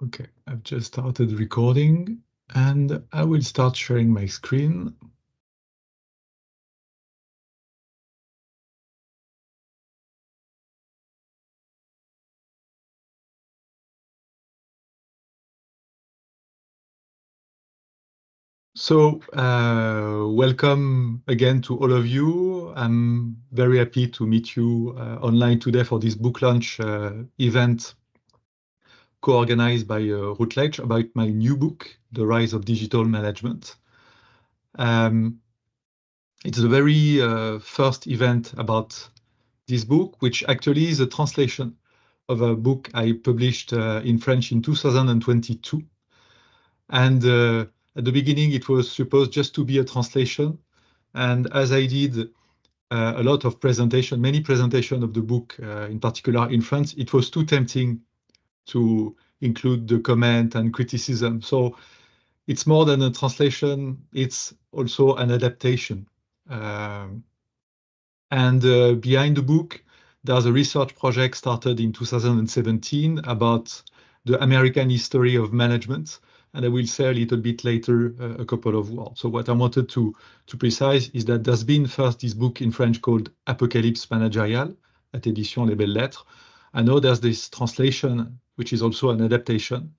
Okay, I've just started recording and I will start sharing my screen. So, welcome again to all of you. I'm very happy to meet you online today for this book launch event co-organized by Routledge about my new book, The Rise of Digital Management. It's the very first event about this book, which actually is a translation of a book I published in French in 2022. And at the beginning, it was supposed just to be a translation. And as I did a lot of presentation, many presentation of the book, in particular in France, it was too tempting to include the comment and criticism. So it's more than a translation, it's also an adaptation. And behind the book, there's a research project started in 2017 about the American history of management. And I will say a little bit later a couple of words. So what I wanted to precise is that there's been first this book in French called Apocalypse Managériale at Éditions Les Belles Lettres. I know there's this translation, which is also an adaptation,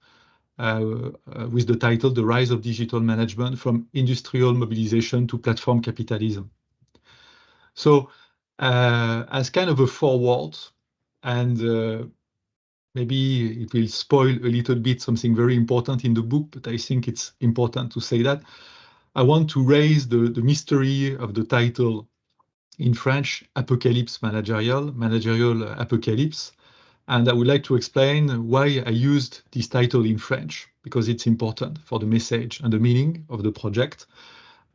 with the title The Rise of Digital Management from Industrial Mobilization to Platform Capitalism. So as kind of a foreword, and maybe it will spoil a little bit something very important in the book, but I think it's important to say that. I want to raise the mystery of the title in French, Apocalypse Managériale, Managerial Apocalypse. And I would like to explain why I used this title in French, because it's important for the message and the meaning of the project.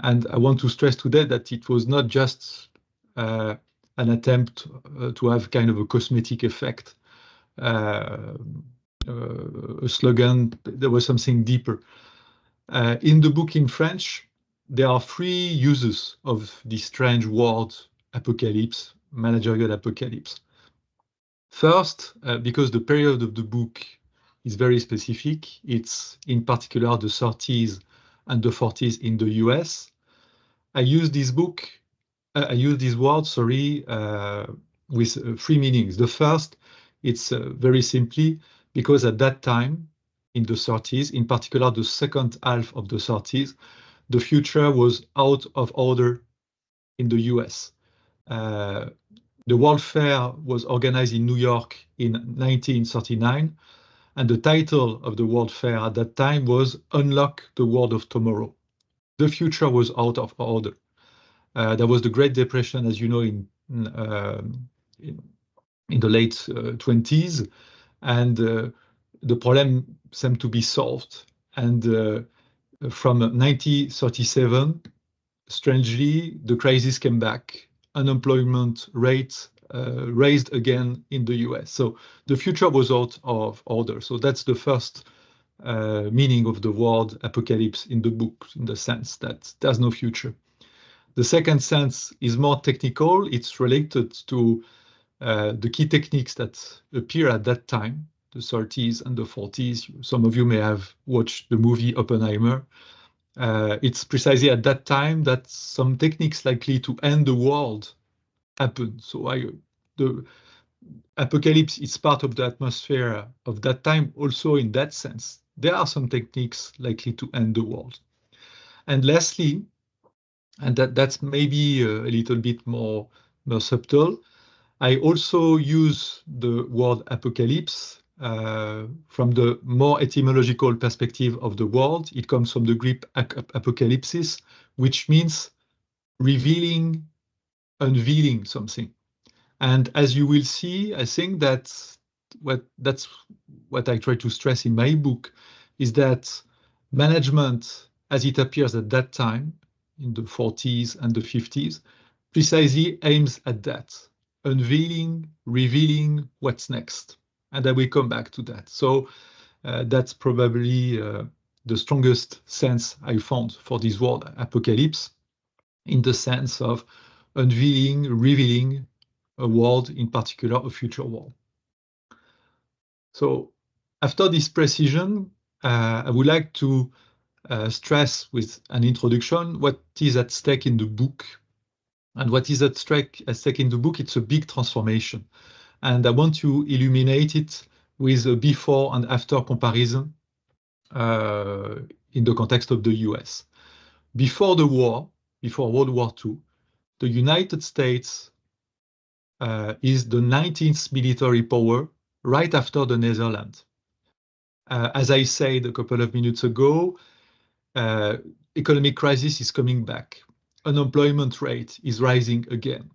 And I want to stress today that it was not just an attempt to have kind of a cosmetic effect, a slogan. There was something deeper. In the book in French, there are three uses of this strange word, apocalypse, managerial apocalypse. First, because the period of the book is very specific, it's in particular the 30s and the 40s in the US. I use this word, with three meanings. The first, it's very simply because at that time, in the 30s, in particular the second half of the 30s, the future was out of order in the US. The World Fair was organized in New York in 1939, and the title of the World Fair at that time was Unlock the World of Tomorrow. The future was out of order. There was the Great Depression, as you know, in the late 20s, and the problem seemed to be solved. And from 1937, strangely, the crisis came back. Unemployment rate raised again in the US. So the future was out of order. So that's the first meaning of the word apocalypse in the book, in the sense that there's no future. The second sense is more technical. It's related to the key techniques that appear at that time, the 30s and the 40s. Some of you may have watched the movie Oppenheimer. It's precisely at that time that some techniques likely to end the world happened. So the apocalypse is part of the atmosphere of that time also in that sense. There are some techniques likely to end the world. And lastly, and that's maybe a little bit more subtle, I also use the word apocalypse from the more etymological perspective of the word. It comes from the Greek apocalypsis, which means revealing, unveiling something. And as you will see, I think that's what I try to stress in my book, is that management, as it appears at that time, in the 40s and the 50s, precisely aims at that, unveiling, revealing what's next. And I will come back to that. So that's probably the strongest sense I found for this word apocalypse, in the sense of unveiling, revealing a world, in particular a future world. So After this precision, I would like to stress with an introduction what is at stake in the book. And what is at stake in the book, it's a big transformation. And I want to illuminate it with a before and after comparison in the context of the US. Before the war, before World War II, the United States is the 19th military power right after the Netherlands. As I said a couple of minutes ago, economic crisis is coming back. Unemployment rate is rising again.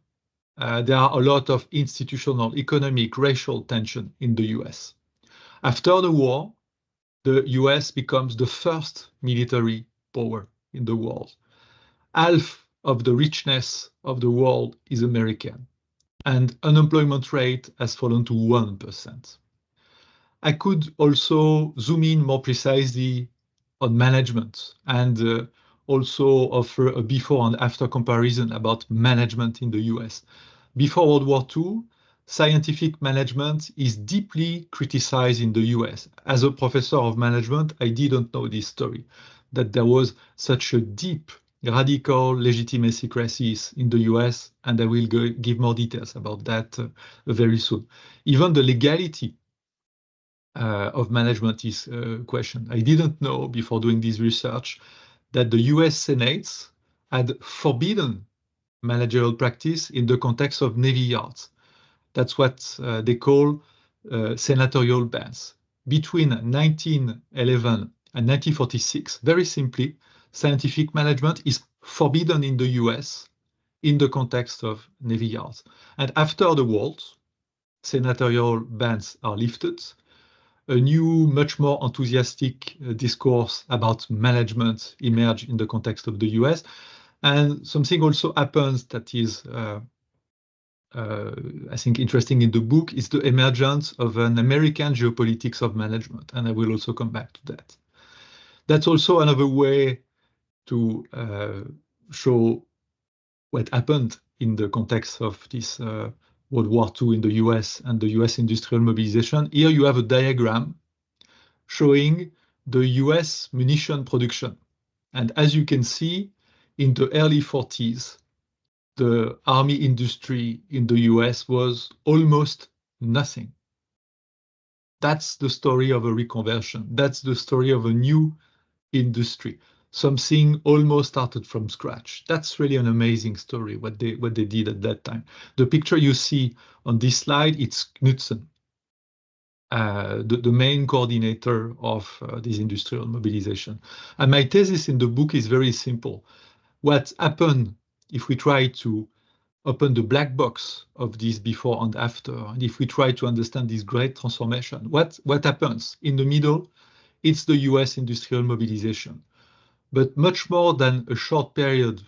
There are a lot of institutional, economic, racial tension in the US. After the war, the US becomes the first military power in the world. Half of the richness of the world is American, and unemployment rate has fallen to 1%. I could also zoom in more precisely on management and also offer a before and after comparison about management in the US. Before World War II, scientific management is deeply criticized in the US. As a professor of management, I didn't know this story, that there was such a deep, radical legitimacy crisis in the US, and I will give more details about that very soon. Even the legality of management is questioned. I didn't know before doing this research that the US Senate had forbidden managerial practice in the context of Navy yards. That's what they call senatorial bans. Between 1911 and 1946, very simply, scientific management is forbidden in the US in the context of Navy yards. And after the war, senatorial bans are lifted. A new, much more enthusiastic discourse about management emerged in the context of the US. And something also happens that is, I think, interesting in the book is the emergence of an American geopolitics of management. And I will also come back to that. That's also another way to show what happened in the context of this World War II in the US and the US industrial mobilization. Here you have a diagram showing the US munition production. And as you can see, in the early 40s, the army industry in the US was almost nothing. That's the story of a reconversion. That's the story of a new industry. Something almost started from scratch. That's really an amazing story, what they did at that time. The picture you see on this slide, it's Knudsen, the main coordinator of this industrial mobilization. And my thesis in the book is very simple. What happened if we try to open the black box of this before and after, and if we try to understand this great transformation, what happens? In the middle, it's the US industrial mobilization. But much more than a short period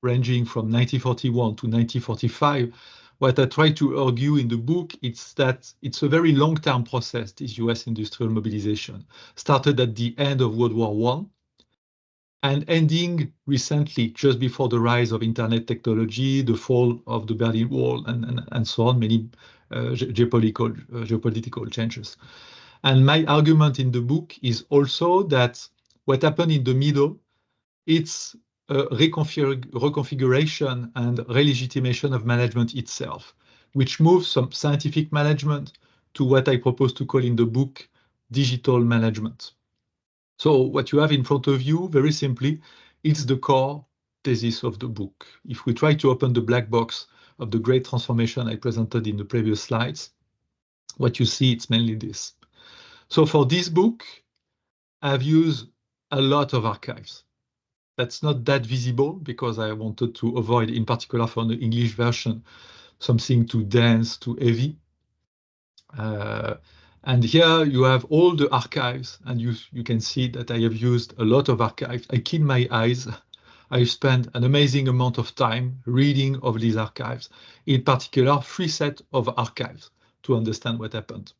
ranging from 1941 to 1945, what I try to argue in the book is that it's a very long-term process, this US industrial mobilization. Started at the end of World War I and ending recently, just before the rise of internet technology, the fall of the Berlin Wall, and so on, many geopolitical changes. And my argument in the book is also that what happened in the middle, it's a reconfiguration and relegitimation of management itself, which moves from scientific management to what I propose to call in the book digital management. So what you have in front of you, very simply, it's the core thesis of the book. If we try to open the black box of the great transformation I presented in the previous slides, what you see, it's mainly this. So for this book, I've used a lot of archives. That's not that visible because I wanted to avoid, in particular for the English version, something too dense, too heavy. And here you have all the archives, and you can see that I have used a lot of archives. I kill my eyes. I spent an amazing amount of time reading of these archives, in particular, 3 sets of archives to understand what happened.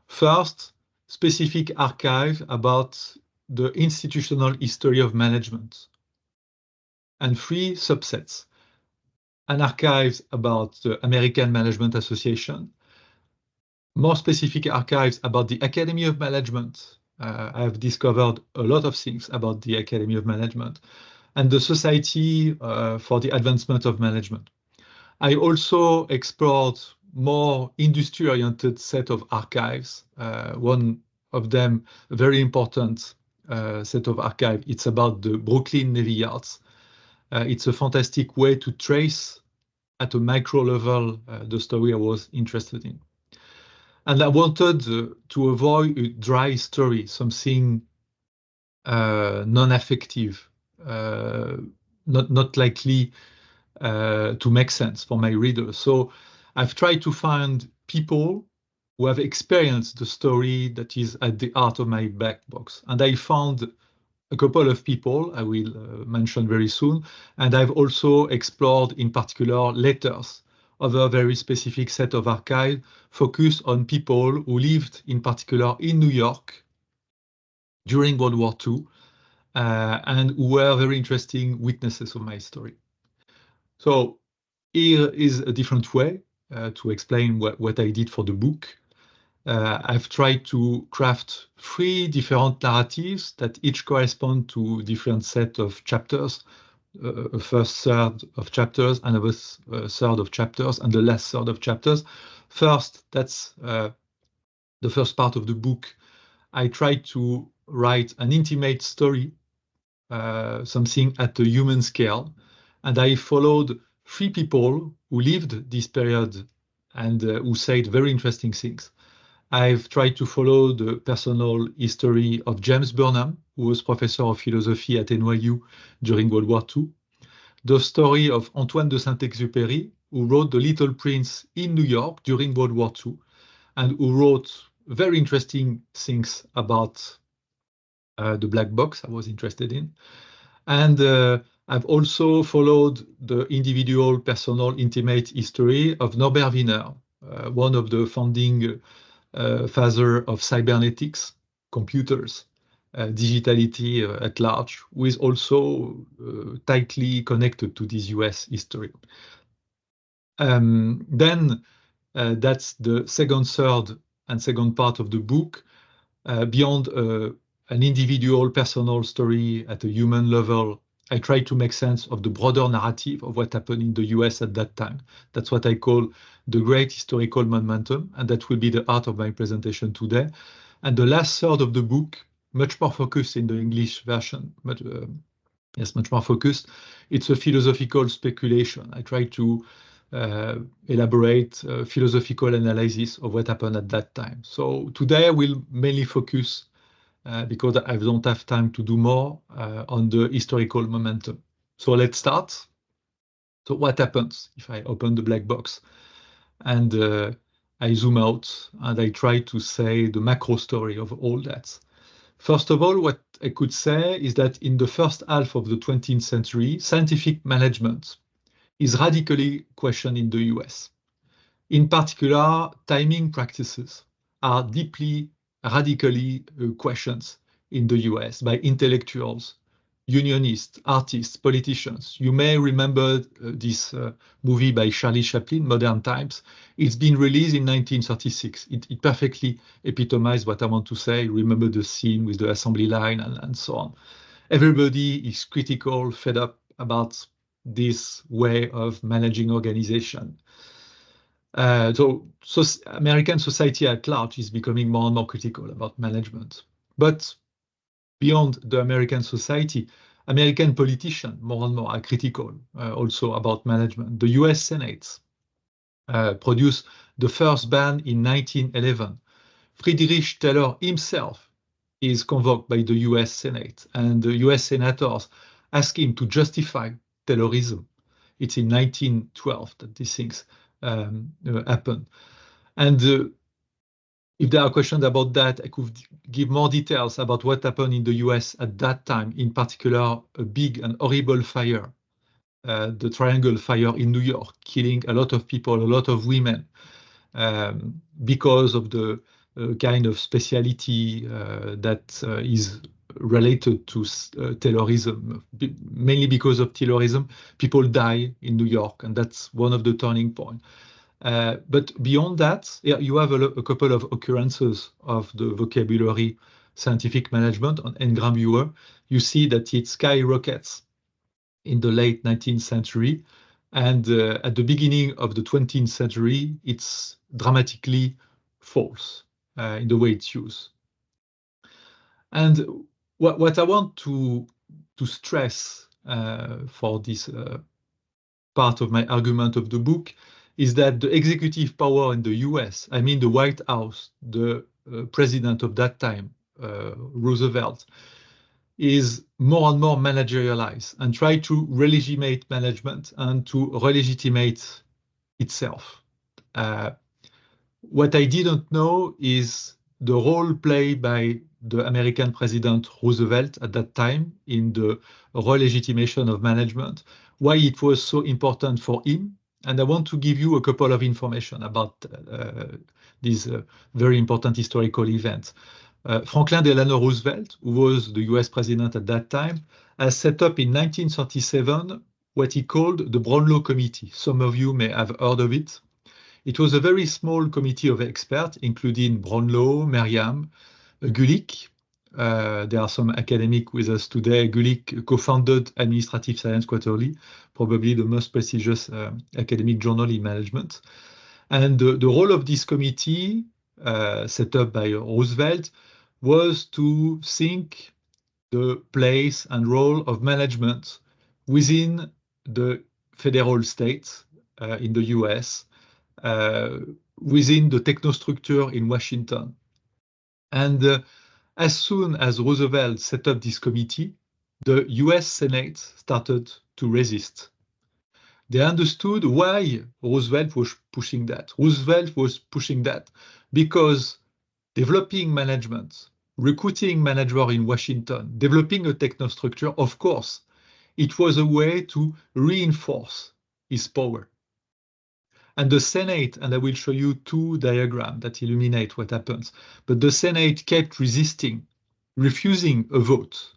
First, specific archive about the institutional history of management, and 3 subsets. An archive about the American Management Association, more specific archives about the Academy of Management. I've discovered a lot of things about the Academy of Management and the Society for the Advancement of Management. I also explored more industry-oriented set of archives. One of them, a very important set of archive, it's about the Brooklyn Navy Yards. It's a fantastic way to trace at a micro level the story I was interested in. And I wanted to avoid a dry story, something non-affective, not likely to make sense for my readers. So I've tried to find people who have experienced the story that is at the heart of my black box. And I found a couple of people I will mention very soon. And I've also explored in particular letters of a very specific set of archives focused on people who lived in particular in New York during World War II and who were very interesting witnesses of my story. So here is a different way to explain what I did for the book. I've tried to craft 3 different narratives that each correspond to different set of chapters. A first third of chapters, another third of chapters, and the last third of chapters. First, that's the first part of the book. I tried to write an intimate story, something at a human scale, and I followed 3 people who lived this period and who said very interesting things. I've tried to follow the personal history of James Burnham, who was professor of philosophy at NYU during World War II, the story of Antoine de Saint-Exupéry, who wrote The Little Prince in New York during World War II, and who wrote very interesting things about the black box I was interested in. And I've also followed the individual, personal, intimate history of Norbert Wiener, one of the founding father of cybernetics, computers, digitality at large, who is also tightly connected to this US history. Then that's the second third and second part of the book. Beyond an individual personal story at a human level, I try to make sense of the broader narrative of what happened in the US at that time. That's what I call the great historical momentum, and that will be the heart of my presentation today. And the last third of the book, much more focused in the English version, much more focused. It's a philosophical speculation. I try to elaborate philosophical analysis of what happened at that time. So today I will mainly focus, because I don't have time to do more, on the historical momentum. So let's start. So what happens if I open the black box and I zoom out and I try to say the macro story of all that? First of all, what I could say is that in the first half of the 20th century, scientific management is radically questioned in the US. In particular, timing practices are deeply, radically questioned in the US by intellectuals, unionists, artists, politicians. You may remember this movie by Charlie Chaplin, Modern Times. It's been released in 1936. It perfectly epitomized what I want to say. Remember the scene with the assembly line and so on. Everybody is critical, fed up about this way of managing organization. So American society at large is becoming more and more critical about management. But beyond the American society, American politicians more and more are critical also about management. The US Senate produced the first ban in 1911. Friedrich Taylor himself is convoked by the US Senate, and the US senators ask him to justify Taylorism. It's in 1912 that these things happen. And if there are questions about that, I could give more details about what happened in the US at that time, in particular, a big and horrible fire, the Triangle Fire in New York, killing a lot of people, a lot of women, because of the kind of speciality that is related to Taylorism. Mainly because of Taylorism, people die in New York, and that's one of the turning points. But beyond that, you have a couple of occurrences of the vocabulary scientific management on Ngram viewer. You see that it skyrockets in the late 19th century. And at the beginning of the 20th century, it's dramatically false in the way it's used. And what I want to stress for this part of my argument of the book is that the executive power in the US, I mean the White House, the president of that time, Roosevelt, is more and more managerialized and try to legitimate management and to legitimate itself. What I didn't know is the role played by the American President Roosevelt at that time in the re-legitimation of management, why it was so important for him. And I want to give you a couple of information about this very important historical event. Franklin Delano Roosevelt, who was the US president at that time, has set up in 1937 what he called the Brownlow Committee. Some of you may have heard of it. It was a very small committee of experts, including Brownlow, Merriam, Gulick. There are some academics with us today. Gulick co-founded Administrative Science Quarterly, probably the most prestigious academic journal in management. And the role of this committee, set up by Roosevelt, was to think the place and role of management within the federal states in the US, within the technostructure in Washington. And as soon as Roosevelt set up this committee, the US Senate started to resist. They understood why Roosevelt was pushing that. Roosevelt was pushing that because developing management, recruiting managers in Washington, developing a technostructure, of course, it was a way to reinforce his power. And the Senate, and I will show you two diagrams that illuminate what happens, but the Senate kept resisting, refusing a vote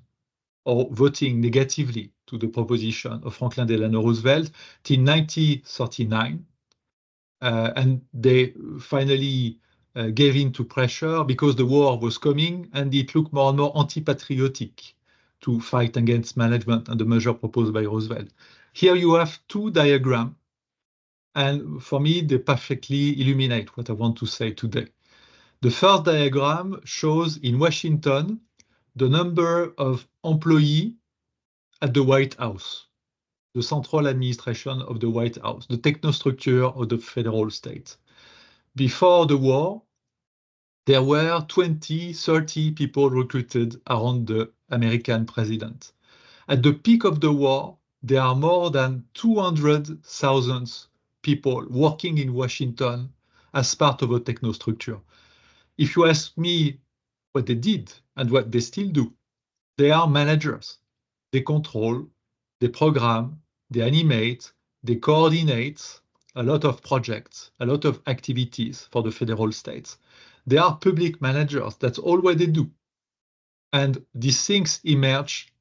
or voting negatively to the proposition of Franklin Delano Roosevelt till 1939. And they finally gave in to pressure because the war was coming and it looked more and more anti-patriotic to fight against management and the measure proposed by Roosevelt. Here you have two diagrams, and for me, they perfectly illuminate what I want to say today. The first diagram shows in Washington the number of employees at the White House, the central administration of the White House, the technostructure of the federal state. Before the war, there were 20, 30 people recruited around the American president. At the peak of the war, there are more than 200,000 people working in Washington as part of a technostructure. If you ask me what they did and what they still do, they are managers. They control, they program, they animate, they coordinate a lot of projects, a lot of activities for the federal states. They are public managers. That's all what they do. And these things emerge,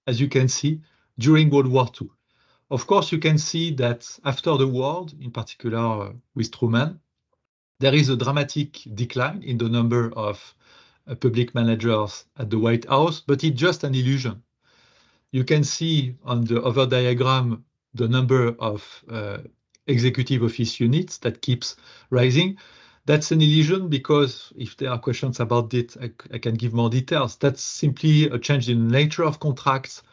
as you can see, during World War II. Of course, you can see that after the war, in particular with Truman, there is a dramatic decline in the number of public managers at the White House, but it's just an illusion. You can see on the other diagram the number of executive office units that keeps rising. That's an illusion because if there are questions about it, I can give more details. That's simply a change in the nature of contracts.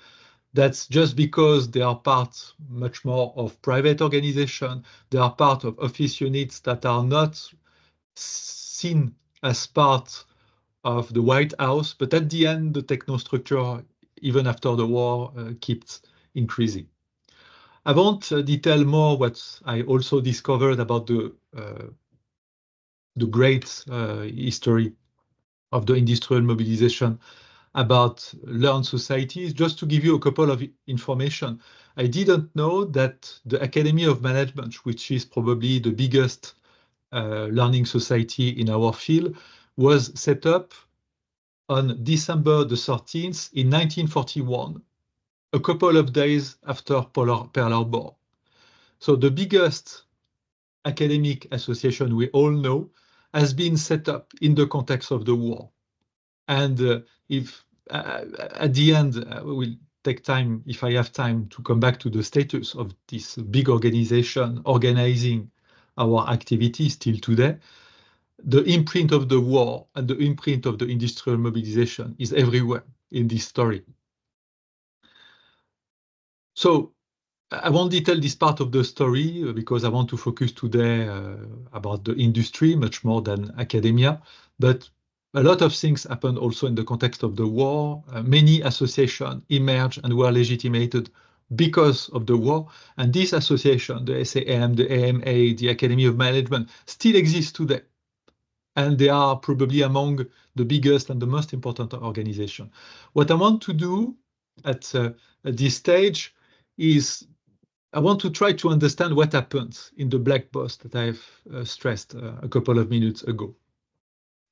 That's just because they are part much more of private organization. They are part of office units that are not seen as part of the White House, but at the end, the technostructure, even after the war, keeps increasing. I won't detail more what I also discovered about the great history of the industrial mobilization about learned societies. Just to give you a couple of information, I didn't know that the Academy of Management, which is probably the biggest learning society in our field, was set up on December the 13th in 1941, a couple of days after Pearl Harbor. So the biggest academic association we all know, has been set up in the context of the war. And if at the end, we will take time, if I have time, to come back to the status of this big organization organizing our activities till today. The imprint of the war and the imprint of the industrial mobilization is everywhere in this story. So I won't detail this part of the story because I want to focus today about the industry much more than academia. But a lot of things happened also in the context of the war. Many associations emerged and were legitimated because of the war. And this association, the SAM, the AMA, the Academy of Management, still exist today. And they are probably among the biggest and the most important organizations. What I want to do at this stage is I want to try to understand what happened in the black box that I've stressed a couple of minutes ago.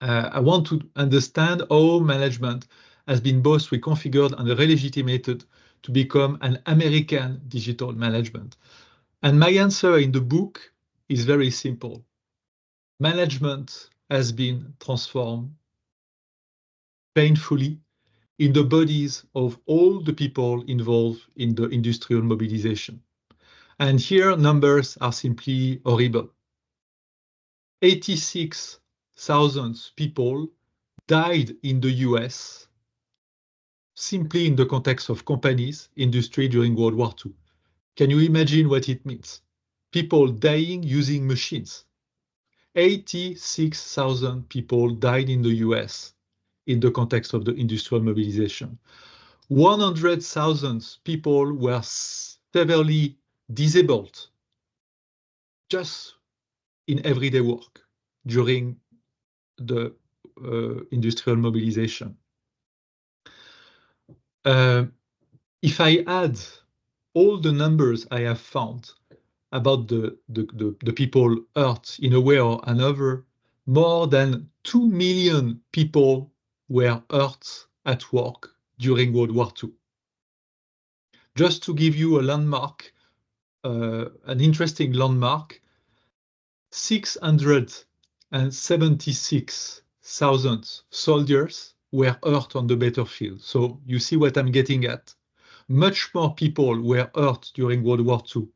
I want to understand how management has been both reconfigured and relegitimated to become an American digital management. And my answer in the book is very simple. Management has been transformed painfully in the bodies of all the people involved in the industrial mobilization. And here numbers are simply horrible. 86,000 people died in the US simply in the context of companies, industry during World War II. Can you imagine what it means? People dying using machines. 86,000 people died in the US in the context of the industrial mobilization. 100,000 people were severely disabled just in everyday work during the industrial mobilization. If I add all the numbers I have found about the people hurt in a way or another, more than 2 million people were hurt at work during World War II. Just to give you a landmark, an interesting landmark, 676,000 soldiers were hurt on the battlefield. So you see what I'm getting at. Much more people were hurt during World War II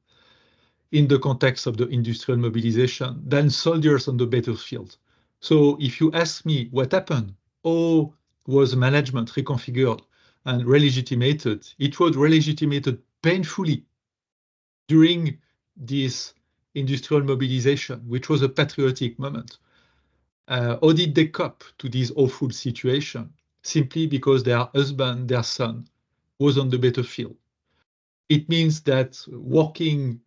in the context of the industrial mobilization than soldiers on the battlefield. So if you ask me what happened, how was management reconfigured and relegitimated, it was relegitimated painfully during this industrial mobilization, which was a patriotic moment. How did they cope to this awful situation? Simply because their husband, their son, was on the battlefield. It means that working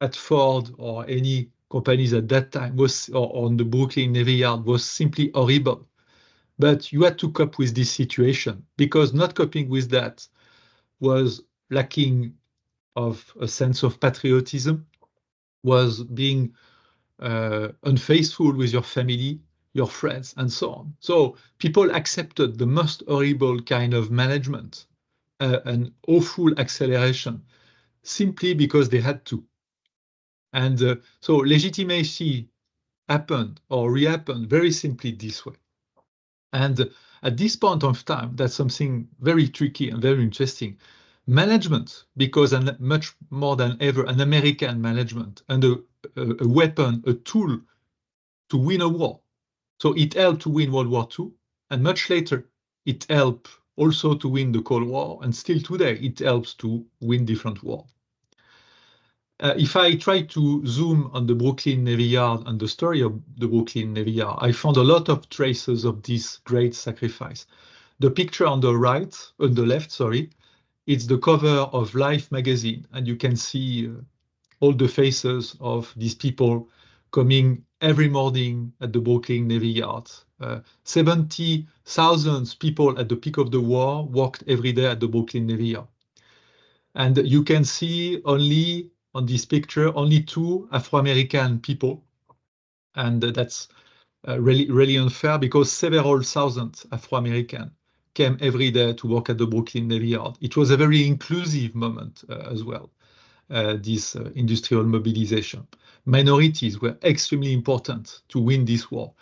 at Ford or any companies at that time was, or on the Brooklyn Navy Yard, was simply horrible. But you had to cope with this situation because not coping with that was lacking of a sense of patriotism, was being unfaithful with your family, your friends, and so on. So people accepted the most horrible kind of management, an awful acceleration, simply because they had to. And so legitimacy happened or re-happened very simply this way. And at this point of time, that's something very tricky and very interesting. Management, because much more than ever, an American management and a weapon, a tool to win a war. So it helped to win World War II, and much later, it helped also to win the Cold War, and still today, it helps to win different wars. If I try to zoom on the Brooklyn Navy Yard and the story of the Brooklyn Navy Yard, I found a lot of traces of this great sacrifice. The picture on the right, on the left, sorry, it's the cover of Life magazine, and you can see all the faces of these people coming every morning at the Brooklyn Navy Yard. 70,000 people at the peak of the war worked every day at the Brooklyn Navy Yard. And you can see only on this picture, only 2 Afro-American people. And that's really unfair because several thousand Afro-American came every day to work at the Brooklyn Navy Yard. It was a very inclusive moment as well, this industrial mobilization. minorities were extremely important to win this war.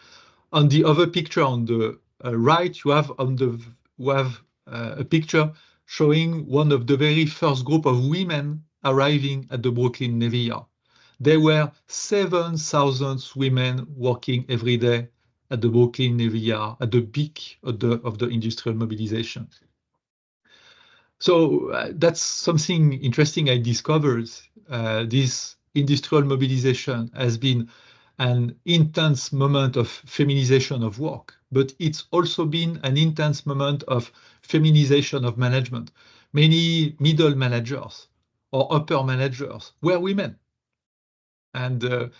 On the other picture on the right, you have a picture showing one of the very first group of women arriving at the Brooklyn Navy Yard. There were 7,000 women working every day at the Brooklyn Navy Yard, at the peak of the industrial mobilization. So that's something interesting I discovered. This industrial mobilization has been an intense moment of feminization of work, but it's also been an intense moment of feminization of management. Many middle managers or upper managers were women. And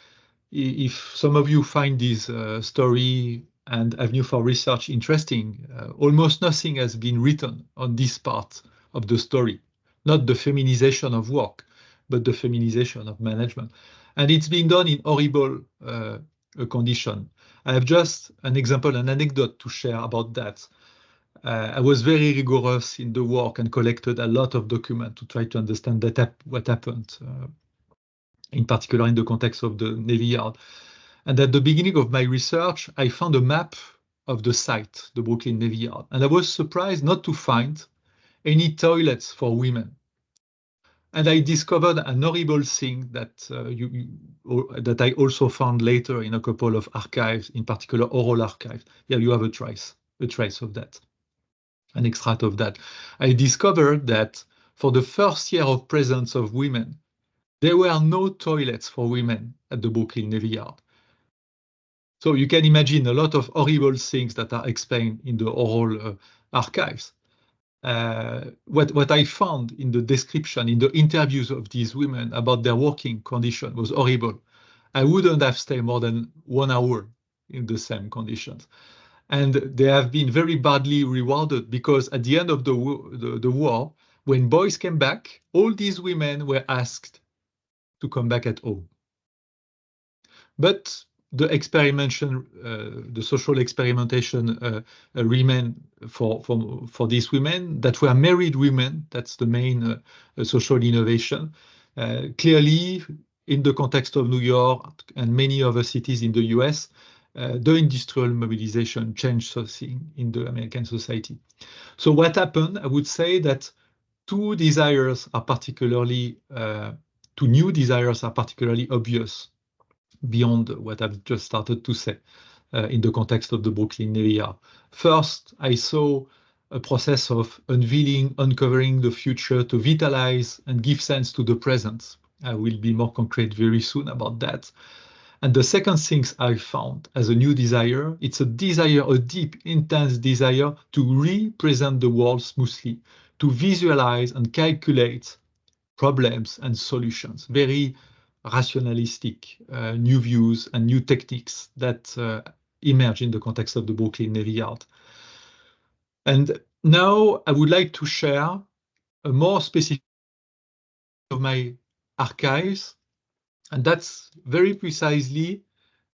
if some of you find this story and avenue for research interesting, almost nothing has been written on this part of the story, not the feminization of work, but the feminization of management. And it's been done in horrible condition. I have just an example, an anecdote to share about that. I was very rigorous in the work and collected a lot of documents to try to understand what happened, in particular in the context of the Navy Yard. And at the beginning of my research, I found a map of the site, the Brooklyn Navy Yard. And I was surprised not to find any toilets for women. And I discovered an horrible thing that that I also found later in a couple of archives, in particular oral archives. Here you have a trace of that, an extract of that. I discovered that for the first year of presence of women, there were no toilets for women at the Brooklyn Navy Yard. So you can imagine a lot of horrible things that are explained in the oral archives. What I found in the description, in the interviews of these women about their working condition was horrible. I wouldn't have stayed more than 1 hour in the same conditions. And they have been very badly rewarded because at the end of the war, when boys came back, all these women were asked to come back at home. But the experimentation, the social experimentation remained for these women that were married women. That's the main social innovation. Clearly, in the context of New York and many other cities in the US, the industrial mobilization changed something in the American society. So what happened, I would say that two new desires are particularly obvious beyond what I've just started to say in the context of the Brooklyn Navy Yard. First, I saw a process of uncovering the future to vitalize and give sense to the present. I will be more concrete very soon about that. And the second thing I found as a new desire, it's a deep, intense desire to represent the world smoothly, to visualize and calculate problems and solutions, very rationalistic new views and new techniques that emerge in the context of the Brooklyn Navy Yard. And now I would like to share a more specific of my archives, and that's very precisely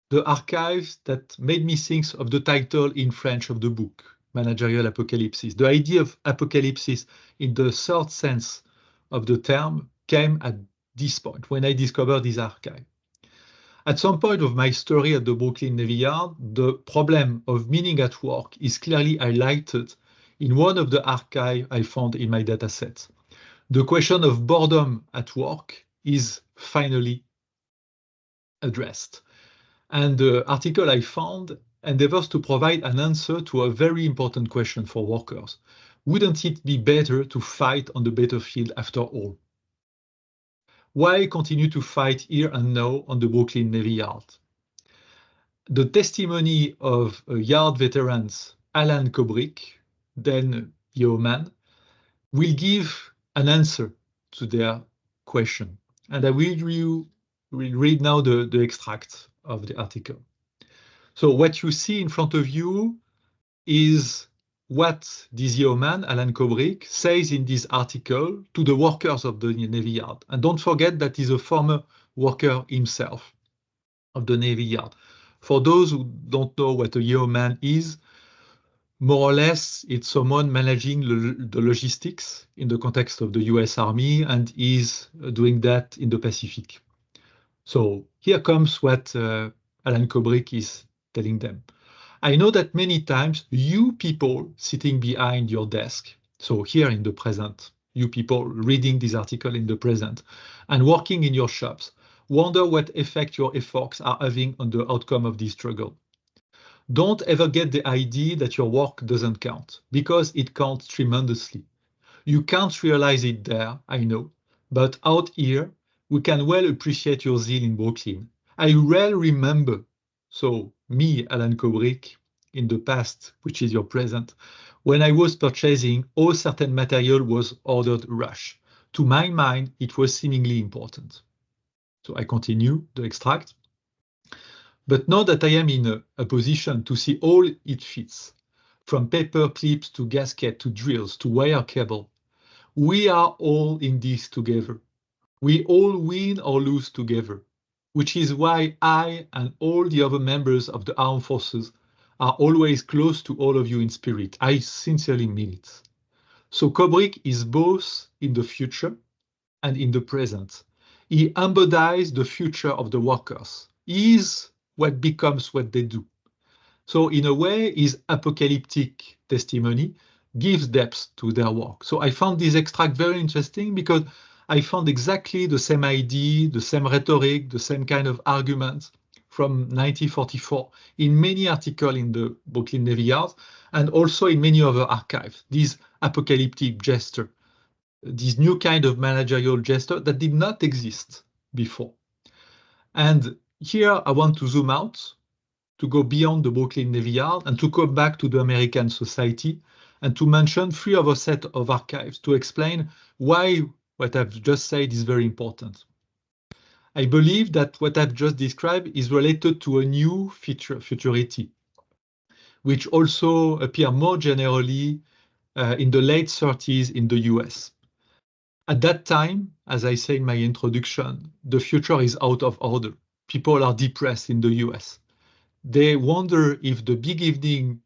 the archives that made me think of the title in French of the book, Managerial Apocalypse. The idea of apocalypse in the third sense of the term came at this point when I discovered this archive. At some point of my story at the Brooklyn Navy Yard, the problem of meaning at work is clearly highlighted in one of the archives I found in my dataset. The question of boredom at work is finally addressed. And the article I found endeavors to provide an answer to a very important question for workers. Wouldn't it be better to fight on the battlefield after all? Why continue to fight here and now on the Brooklyn Navy Yard? The testimony of Yard veterans Alan Kubrick, then yeoman, will give an answer to their question. And I will read now the extract of the article. So what you see in front of you is what this yeoman, Alan Kubrick, says in this article to the workers of the Navy Yard. And don't forget that he's a former worker himself of the Navy Yard. For those who don't know what a yeoman is, more or less, it's someone managing the logistics in the context of the US Army and is doing that in the Pacific. So here comes what Alan Kubrick is telling them. I know that many times you people sitting behind your desk, so here in the present, you people reading this article in the present and working in your shops, wonder what effect your efforts are having on the outcome of this struggle. Don't ever get the idea that your work doesn't count, because it counts tremendously. You can't realize it there, I know, but out here, we can well appreciate your zeal in Brooklyn. I well remember, so me, Alan Kubrick, in the past, which is your present, when I was purchasing, all certain material was ordered rush. To my mind, it was seemingly important. So I continue the extract. But now that I am in a position to see all it fits, from paper clips to gasket to drills to wire cable, we are all in this together. We all win or lose together, which is why I and all the other members of the armed forces are always close to all of you in spirit. I sincerely mean it. So Kubrick is both in the future and in the present. He embodies the future of the workers. He is what becomes what they do. So in a way, his apocalyptic testimony gives depth to their work. So I found this extract very interesting because I found exactly the same idea, the same rhetoric, the same kind of arguments from 1944 in many articles in the Brooklyn Navy Yard and also in many other archives. This apocalyptic gesture, this new kind of managerial gesture that did not exist before. And here I want to zoom out to go beyond the Brooklyn Navy Yard and to go back to the American society and to mention three other set of archives to explain why what I've just said is very important. I believe that what I've just described is related to a new futurity, which also appear more generally in the late 30s in the US. At that time, as I say in my introduction, the future is out of order. People are depressed in the US. They wonder if the big evening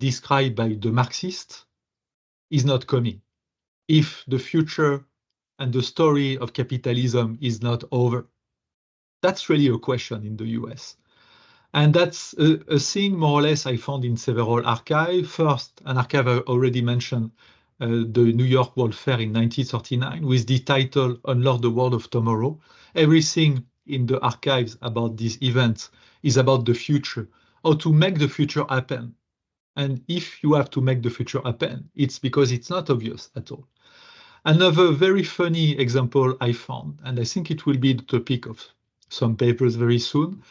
described by the Marxists is not coming, if the future and the story of capitalism is not over. That's really a question in the US. And that's a thing more or less I found in several archives. First, an archive I already mentioned, the New York World Fair in 1939 with the title Unlock the World of Tomorrow. Everything in the archives about this event is about the future, how to make the future happen. And if you have to make the future happen, it's because it's not obvious at all. Another very funny example I found, and I think it will be the topic of some papers very soon,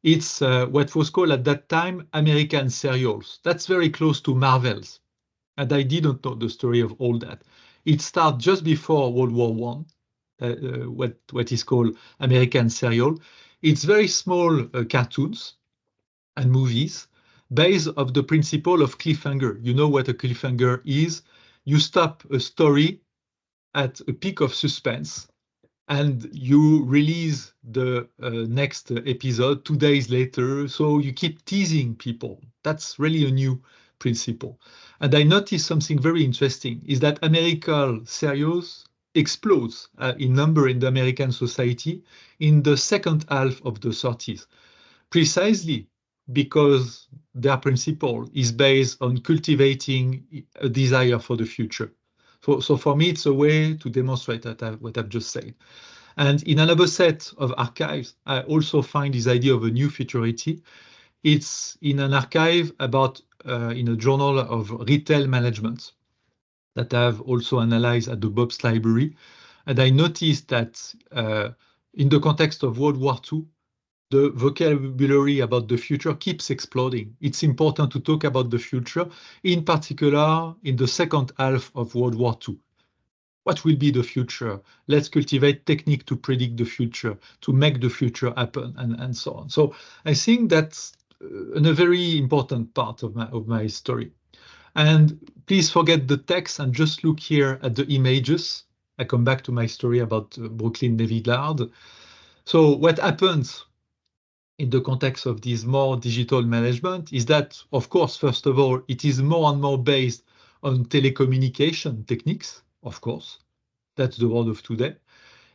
it's what was called at that time American serials. That's very close to Marvels. And I didn't know the story of all that. It started just before World War One, what is called American serial. It's very small cartoons and movies based of the principle of cliffhanger. You know what a cliffhanger is? You stop a story at a peak of suspense and you release the next episode 2 days later. So you keep teasing people. That's really a new principle. And I noticed something very interesting is that American serials explodes in number in the American society in the second half of the 30s, precisely because their principle is based on cultivating a desire for the future. So for me, it's a way to demonstrate that what I've just said. And in another set of archives, I also find this idea of a new futurity. It's in an archive about in a journal of retail management that I've also analyzed at the Bob's Library. And I noticed that in the context of World War II, the vocabulary about the future keeps exploding. It's important to talk about the future, in particular in the second half of World War II. What will be the future? Let's cultivate technique to predict the future, to make the future happen, and so on. So I think that's a very important part of my story. And please forget the text and just look here at the images. I come back to my story about Brooklyn Navy Yard. So what happens in the context of this more digital management is that, of course, first of all, it is more and more based on telecommunication techniques, of course. That's the world of today.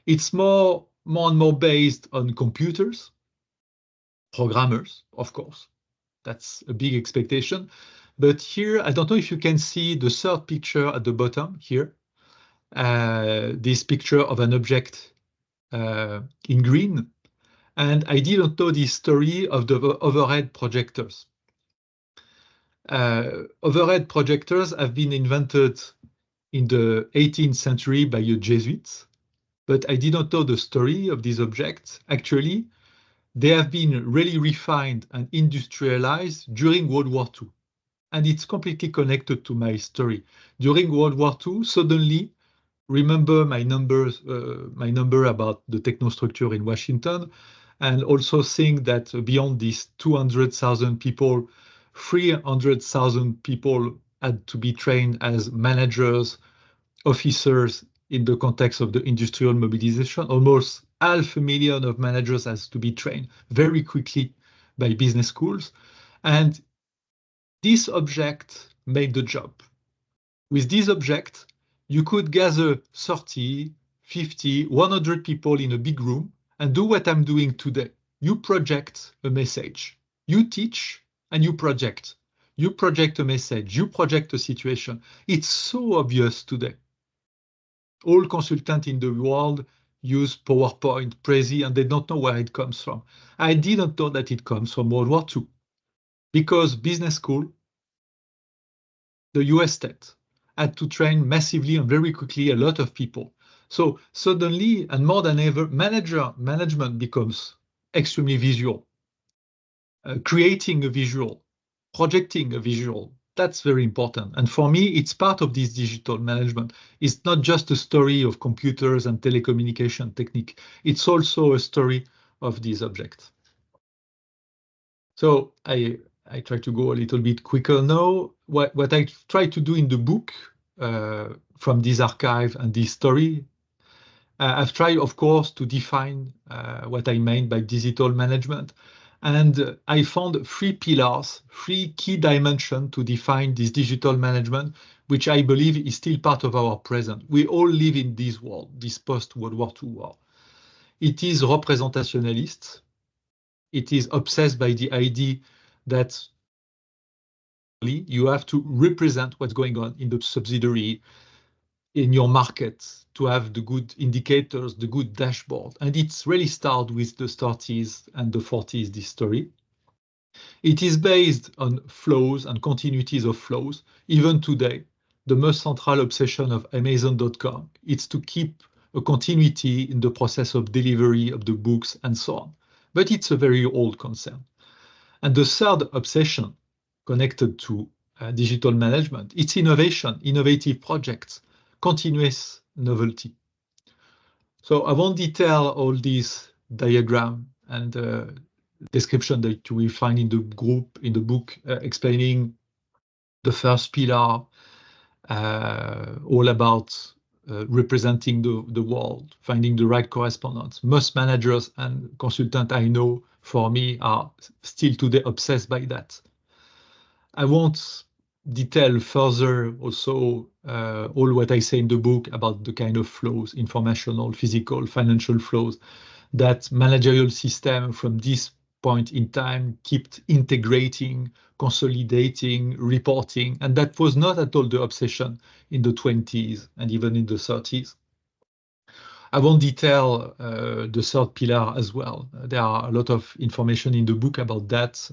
It's more more and more based on computers, programmers, of course. That's a big expectation. But here, I don't know if you can see the third picture at the bottom here, this picture of an object in green. And I didn't know the story of the overhead projectors. Overhead projectors have been invented in the 18th century by a Jesuit, but I did not know the story of these objects. Actually, they have been really refined and industrialized during World War II. And it's completely connected to my story. During World War II, suddenly, remember my number about the technostructure in Washington, and also think that beyond these 200,000 people, 300,000 people had to be trained as managers, officers in the context of the industrial mobilization. Almost 500,000 of managers has to be trained very quickly by business schools. And this object made the job. With this object, you could gather 30, 50, 100 people in a big room and do what I'm doing today. You project a message. You teach and you project. You project a message. You project a situation. It's so obvious today. All consultants in the world use PowerPoint, Prezi, and they don't know where it comes from. I didn't know that it comes from World War II because business school, the US state, had to train massively and very quickly a lot of people. So suddenly, and more than ever, management becomes extremely visual. Creating a visual, projecting a visual, that's very important. And for me, it's part of this digital management. It's not just a story of computers and telecommunication technique. It's also a story of these objects. So I try to go a little bit quicker now. What I try to do in the book from this archive and this story, I've tried, of course, to define what I mean by digital management. And I found three pillars, three key dimensions to define this digital management, which I believe is still part of our present. We all live in this world, this post-World War II world. It is representationalist. It is obsessed by the idea that you have to represent what's going on in the subsidiary, in your market, to have the good indicators, the good dashboard. And it's really started with the 30s and the 40s, this story. It is based on flows and continuities of flows. Even today, the most central obsession of Amazon.com is to keep a continuity in the process of delivery of the books and so on. But it's a very old concern. And the third obsession connected to digital management, it's innovation, innovative projects, continuous novelty. So I won't detail all these diagram and description that you will find in the group, in the book, explaining the first pillar, all about representing the world, finding the right correspondence. Most managers and consultants I know, for me, are still today obsessed by that. I won't detail further also all what I say in the book about the kind of flows, informational, physical, financial flows, that managerial system from this point in time kept integrating, consolidating, reporting, and that was not at all the obsession in the 20s and even in the 30s. I won't detail the third pillar as well. There are a lot of information in the book about that,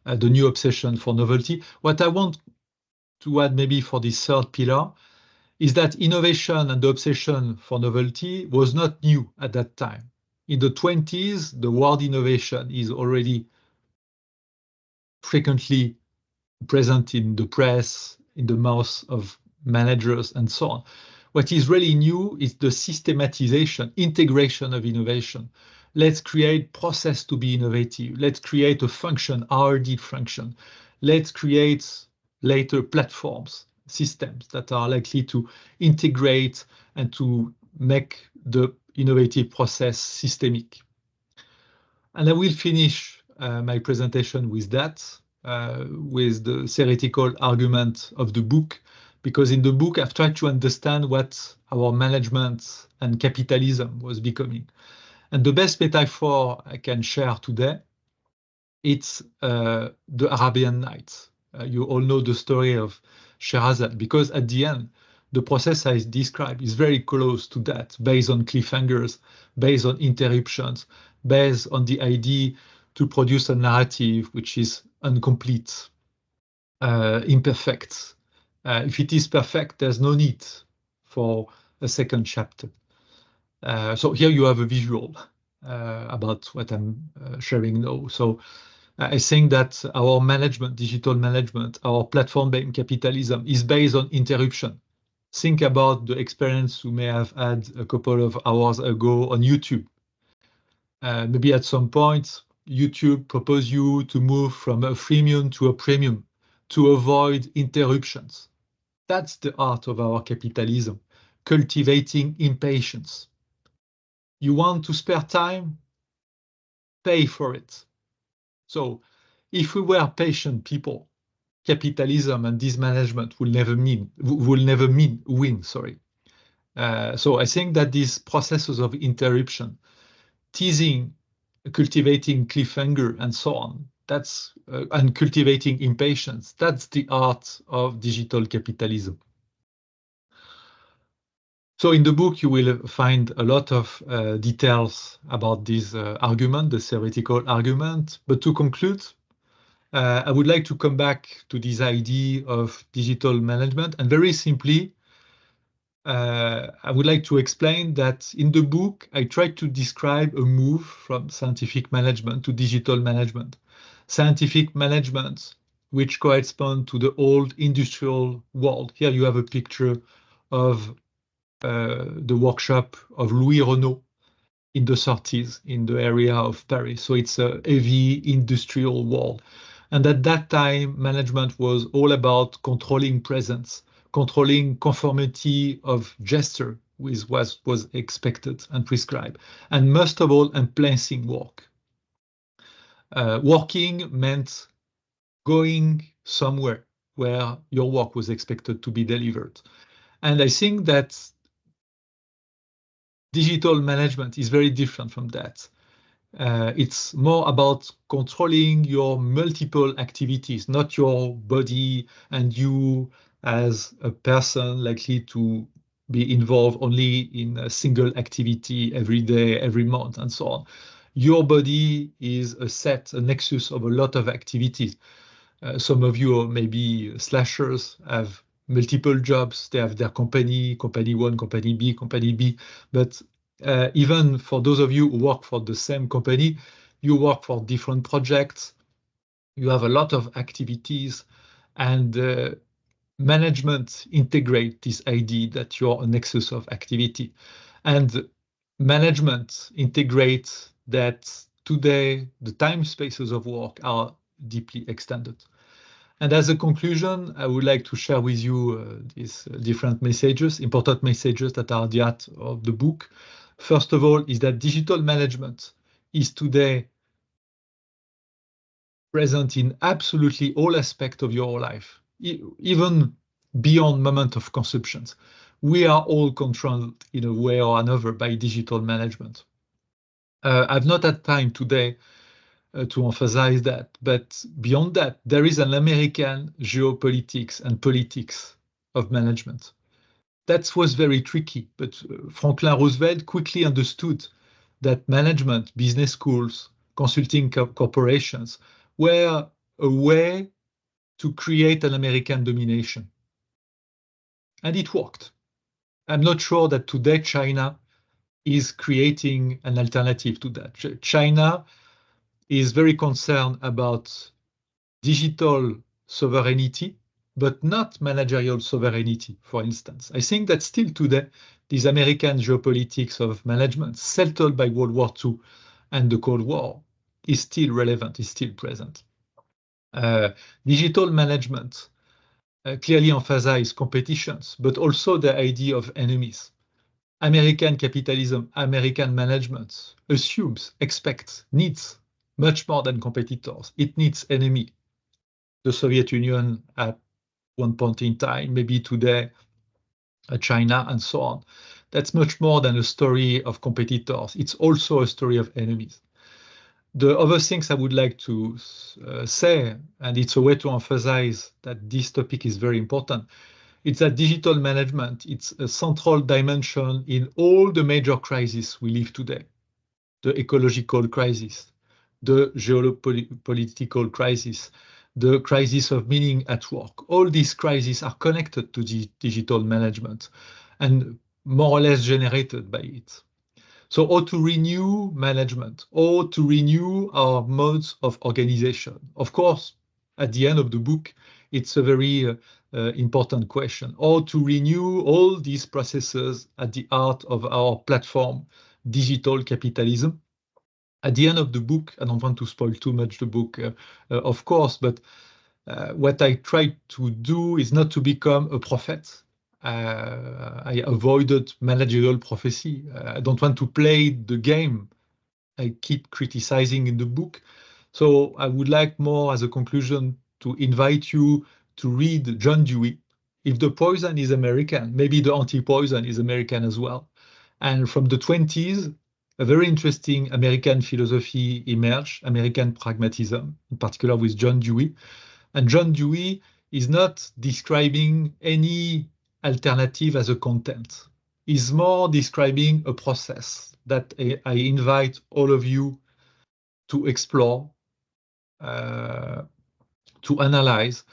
the new obsession for novelty. What I want to add maybe for this third pillar is that innovation and the obsession for novelty was not new at that time. In the 20s, the word innovation is already frequently present in the press, in the mouths of managers, and so on. What is really new is the systematization, integration of innovation. Let's create process to be innovative. Let's create a function, R&D function. Let's create later platforms, systems that are likely to integrate and to make the innovative process systemic. And I will finish my presentation with that, with the theoretical argument of the book, because in the book I've tried to understand what our management and capitalism was becoming. And the best metaphor I can share today, it's the Arabian Nights. You all know the story of Sherazade, because at the end, the process I described is very close to that, based on cliffhangers, based on interruptions, based on the idea to produce a narrative which is incomplete, imperfect. If it is perfect, there's no need for a second chapter. So here you have a visual about what I'm sharing now. So I think that our management, digital management, our platform-based capitalism is based on interruption. Think about the experience you may have had a couple of hours ago on YouTube. Maybe at some point, YouTube propose you to move from a freemium to a premium to avoid interruptions. That's the art of our capitalism, cultivating impatience. You want to spare time? Pay for it. So if we were patient people, capitalism and dismanagement will never win. Sorry. So I think that these processes of interruption, teasing, cultivating cliffhanger, and so on, that's and cultivating impatience. That's the art of digital capitalism. So in the book, you will find a lot of details about this argument, the theoretical argument. But to conclude, I would like to come back to this idea of digital management. And very simply, I would like to explain that in the book, I tried to describe a move from scientific management to digital management. Scientific management, which correspond to the old industrial world. Here you have a picture of the workshop of Louis Renault in the 30s in the area of Paris. So it's a heavy industrial world. And at that time, management was all about controlling presence, controlling conformity of gesture with what was expected and prescribed, and most of all, and placing work. Working meant going somewhere where your work was expected to be delivered. And I think that digital management is very different from that. It's more about controlling your multiple activities, not your body and you as a person likely to be involved only in a single activity every day, every month, and so on. Your body is a nexus of a lot of activities. Some of you are maybe slashers, have multiple jobs. They have their company, company one, company B, company B. But even for those of you who work for the same company, you work for different projects. You have a lot of activities, and management integrate this idea that you're a nexus of activity. And management integrates that today the time spaces of work are deeply extended. And as a conclusion, I would like to share with you these different messages, important messages that are the heart of the book. First of all, is that digital management is today present in absolutely all aspects of your life, even beyond moment of consumption. We are all controlled in a way or another by digital management. I've not had time today to emphasize that. But beyond that, there is an American geopolitics and politics of management. That was very tricky, but Franklin Roosevelt quickly understood that management, business schools, consulting corporations were a way to create an American domination. And it worked. I'm not sure that today China is creating an alternative to that. China is very concerned about digital sovereignty, but not managerial sovereignty, for instance. I think that still today, this American geopolitics of management, settled by World War II and the Cold War, is still relevant, is still present. Digital management clearly emphasizes competitions, but also the idea of enemies. American capitalism, American management assumes, expects, needs much more than competitors. It needs enemy. The Soviet Union at one point in time, maybe today, China, and so on. That's much more than a story of competitors. It's also a story of enemies. The other things I would like to say, and it's a way to emphasize that this topic is very important, it's that digital management, it's a central dimension in all the major crises we live today. The ecological crisis, the geopolitical crisis, the crisis of meaning at work. All these crises are connected to the digital management and more or less generated by it. So how to renew management, how to renew our modes of organization. Of course, at the end of the book, it's a very important question. How to renew all these processes at the heart of our platform, digital capitalism. At the end of the book, I don't want to spoil too much the book, of course, but what I try to do is not to become a prophet. I avoided managerial prophecy. I don't want to play the game I keep criticizing in the book. So I would like more as a conclusion to invite you to read John Dewey. If the poison is American, maybe the anti-poison is American as well. And from the 20s, a very interesting American philosophy emerged, American pragmatism, in particular with John Dewey. And John Dewey is not describing any alternative as a content. He's more describing a process that I invite all of you to explore, to analyze.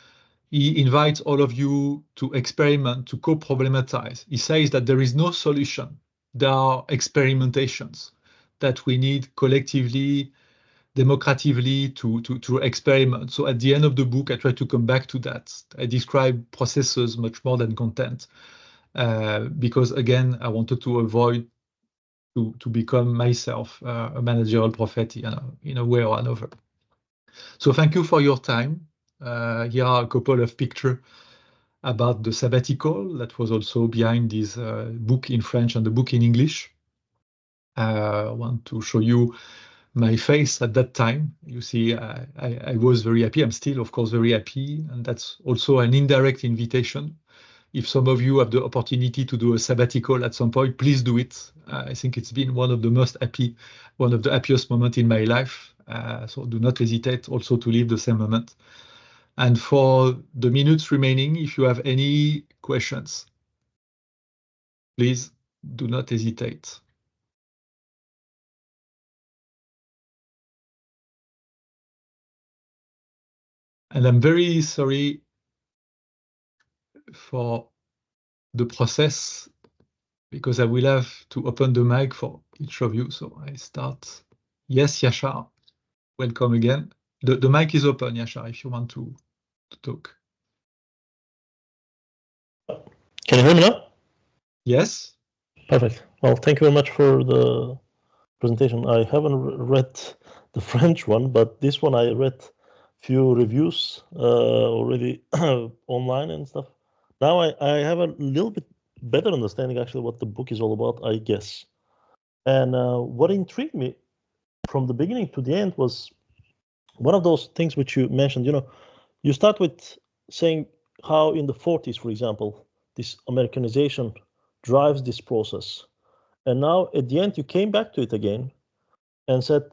He invites all of you to experiment, to co-problematize. He says that there is no solution. There are experimentations that we need collectively, democratically to experiment. So at the end of the book, I try to come back to that. I describe processes much more than content, because again, I wanted to avoid to become myself a managerial prophet, in a way or another. So thank you for your time. Here are a couple of pictures about the sabbatical that was also behind this book in French and the book in English. I want to show you my face at that time. You see, I was very happy. I'm still, of course, very happy. And that's also an indirect invitation. If some of you have the opportunity to do a sabbatical at some point, please do it. I think it's been one of the happiest moments in my life. So do not hesitate also to leave the same moment. And for the minutes remaining, if you have any questions, please do not hesitate. And I'm very sorry for the process, because I will have to open the mic for each of you. So I start. Yes, Yashar, welcome again. The mic is open, Yashar, if you want to talk. Can you hear me now? Yes. Perfect. Well, thank you very much for the presentation. I haven't read the French one, but this one I read few reviews already online and stuff. Now I have a little bit better understanding actually what the book is all about, I guess. And what intrigued me from the beginning to the end was one of those things which you mentioned. You start with saying how in the 40s, for example, this Americanization drives this process. And now at the end, you came back to it again and said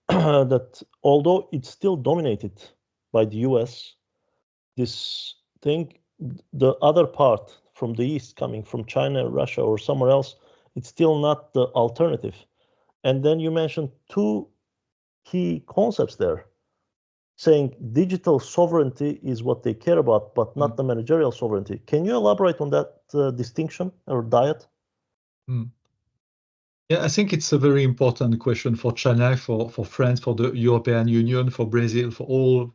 that although it's still dominated by the US, this thing, the other part from the East coming from China, Russia, or somewhere else, it's still not the alternative. And then you mentioned two key concepts there, saying digital sovereignty is what they care about, but not the managerial sovereignty. Can you elaborate on that distinction or diet? Yeah, I think it's a very important question for China, for France, for the European Union, for Brazil, for all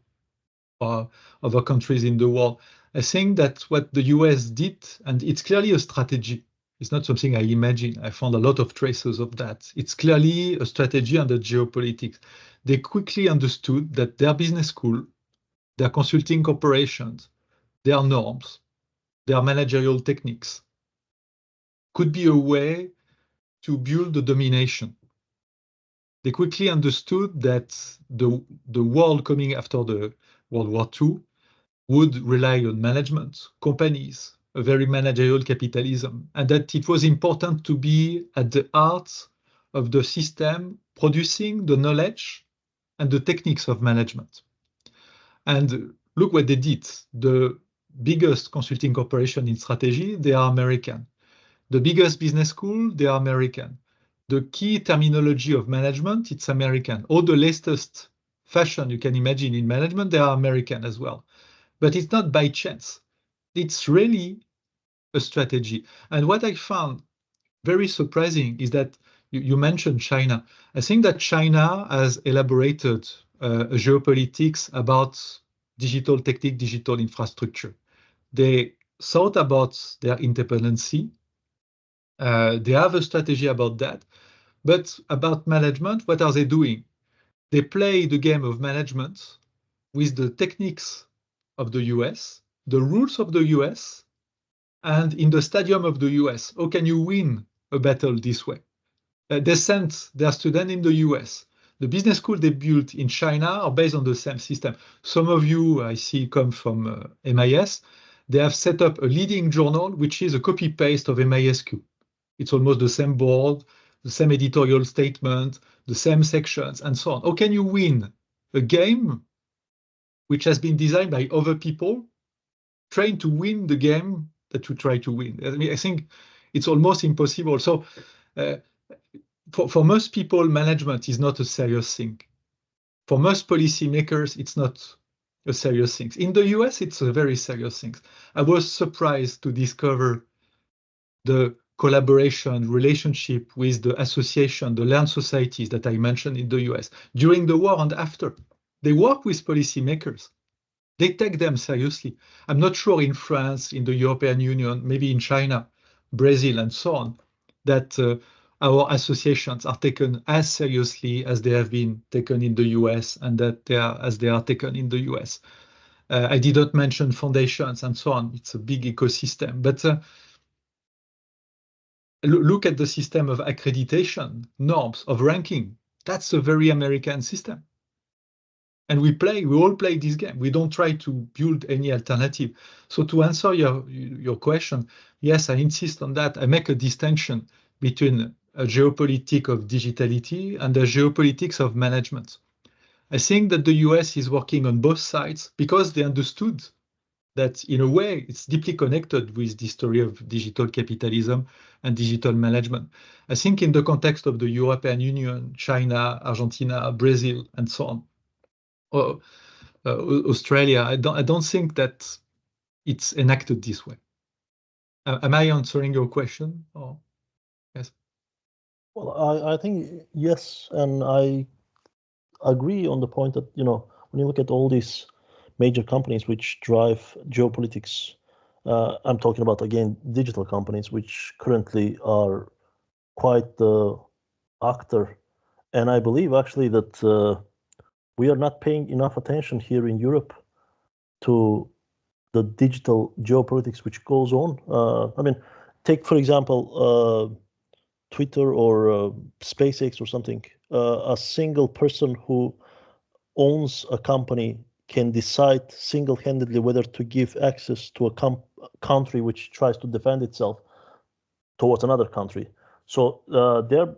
other countries in the world. I think that what the US did, and it's clearly a strategy. It's not something I imagine. I found a lot of traces of that. It's clearly a strategy under geopolitics. They quickly understood that their business school, their consulting corporations, their norms, their managerial techniques could be a way to build the domination. They quickly understood that the world coming after the World War II would rely on management, companies, a very managerial capitalism, and that it was important to be at the heart of the system producing the knowledge and the techniques of management. And look what they did. The biggest consulting corporation in strategy, they are American. The biggest business school, they are American. The key terminology of management, it's American. All the latest fashion you can imagine in management, they are American as well. But it's not by chance. It's really a strategy. And what I found very surprising is that you mentioned China. I think that China has elaborated a geopolitics about digital technique, digital infrastructure. They thought about their independency. They have a strategy about that. But about management, what are they doing? They play the game of management with the techniques of the US, the rules of the US, and in the stadium of the US. How can you win a battle this way? They sent their students in the US. The business school they built in China are based on the same system. Some of you, I see, come from MIS. They have set up a leading journal, which is a copy-paste of MISQ. It's almost the same board, the same editorial statement, the same sections, and so on. How can you win a game which has been designed by other people, trying to win the game that you try to win? I mean, I think it's almost impossible. So for most people, management is not a serious thing. For most policymakers, it's not a serious thing. In the US, it's a very serious thing. I was surprised to discover the collaboration, relationship with the association, the learned societies that I mentioned in the US during the war and after. They work with policymakers. They take them seriously. I'm not sure in France, in the European Union, maybe in China, Brazil, and so on, that our associations are taken as seriously as they have been taken in the US and that as they are taken in the US. I did not mention foundations and so on. It's a big ecosystem. But look at the system of accreditation, norms, of ranking. That's a very American system. And we all play this game. We don't try to build any alternative. So to answer your question, yes, I insist on that. I make a distinction between a geopolitics of digitality and a geopolitics of management. I think that the US is working on both sides because they understood that in a way it's deeply connected with the story of digital capitalism and digital management. I think in the context of the European Union, China, Argentina, Brazil, and so on, Australia, I don't think that it's enacted this way. Am I answering your question? Or yes? Well, I think yes, and I agree on the point that, when you look at all these major companies which drive geopolitics, I'm talking about, again, digital companies, which currently are quite the actor. And I believe actually that we are not paying enough attention here in Europe to the digital geopolitics which goes on. I mean, take, for example, Twitter or SpaceX or something. A single person who owns a company can decide single-handedly whether to give access to a country which tries to defend itself towards another country. So they're,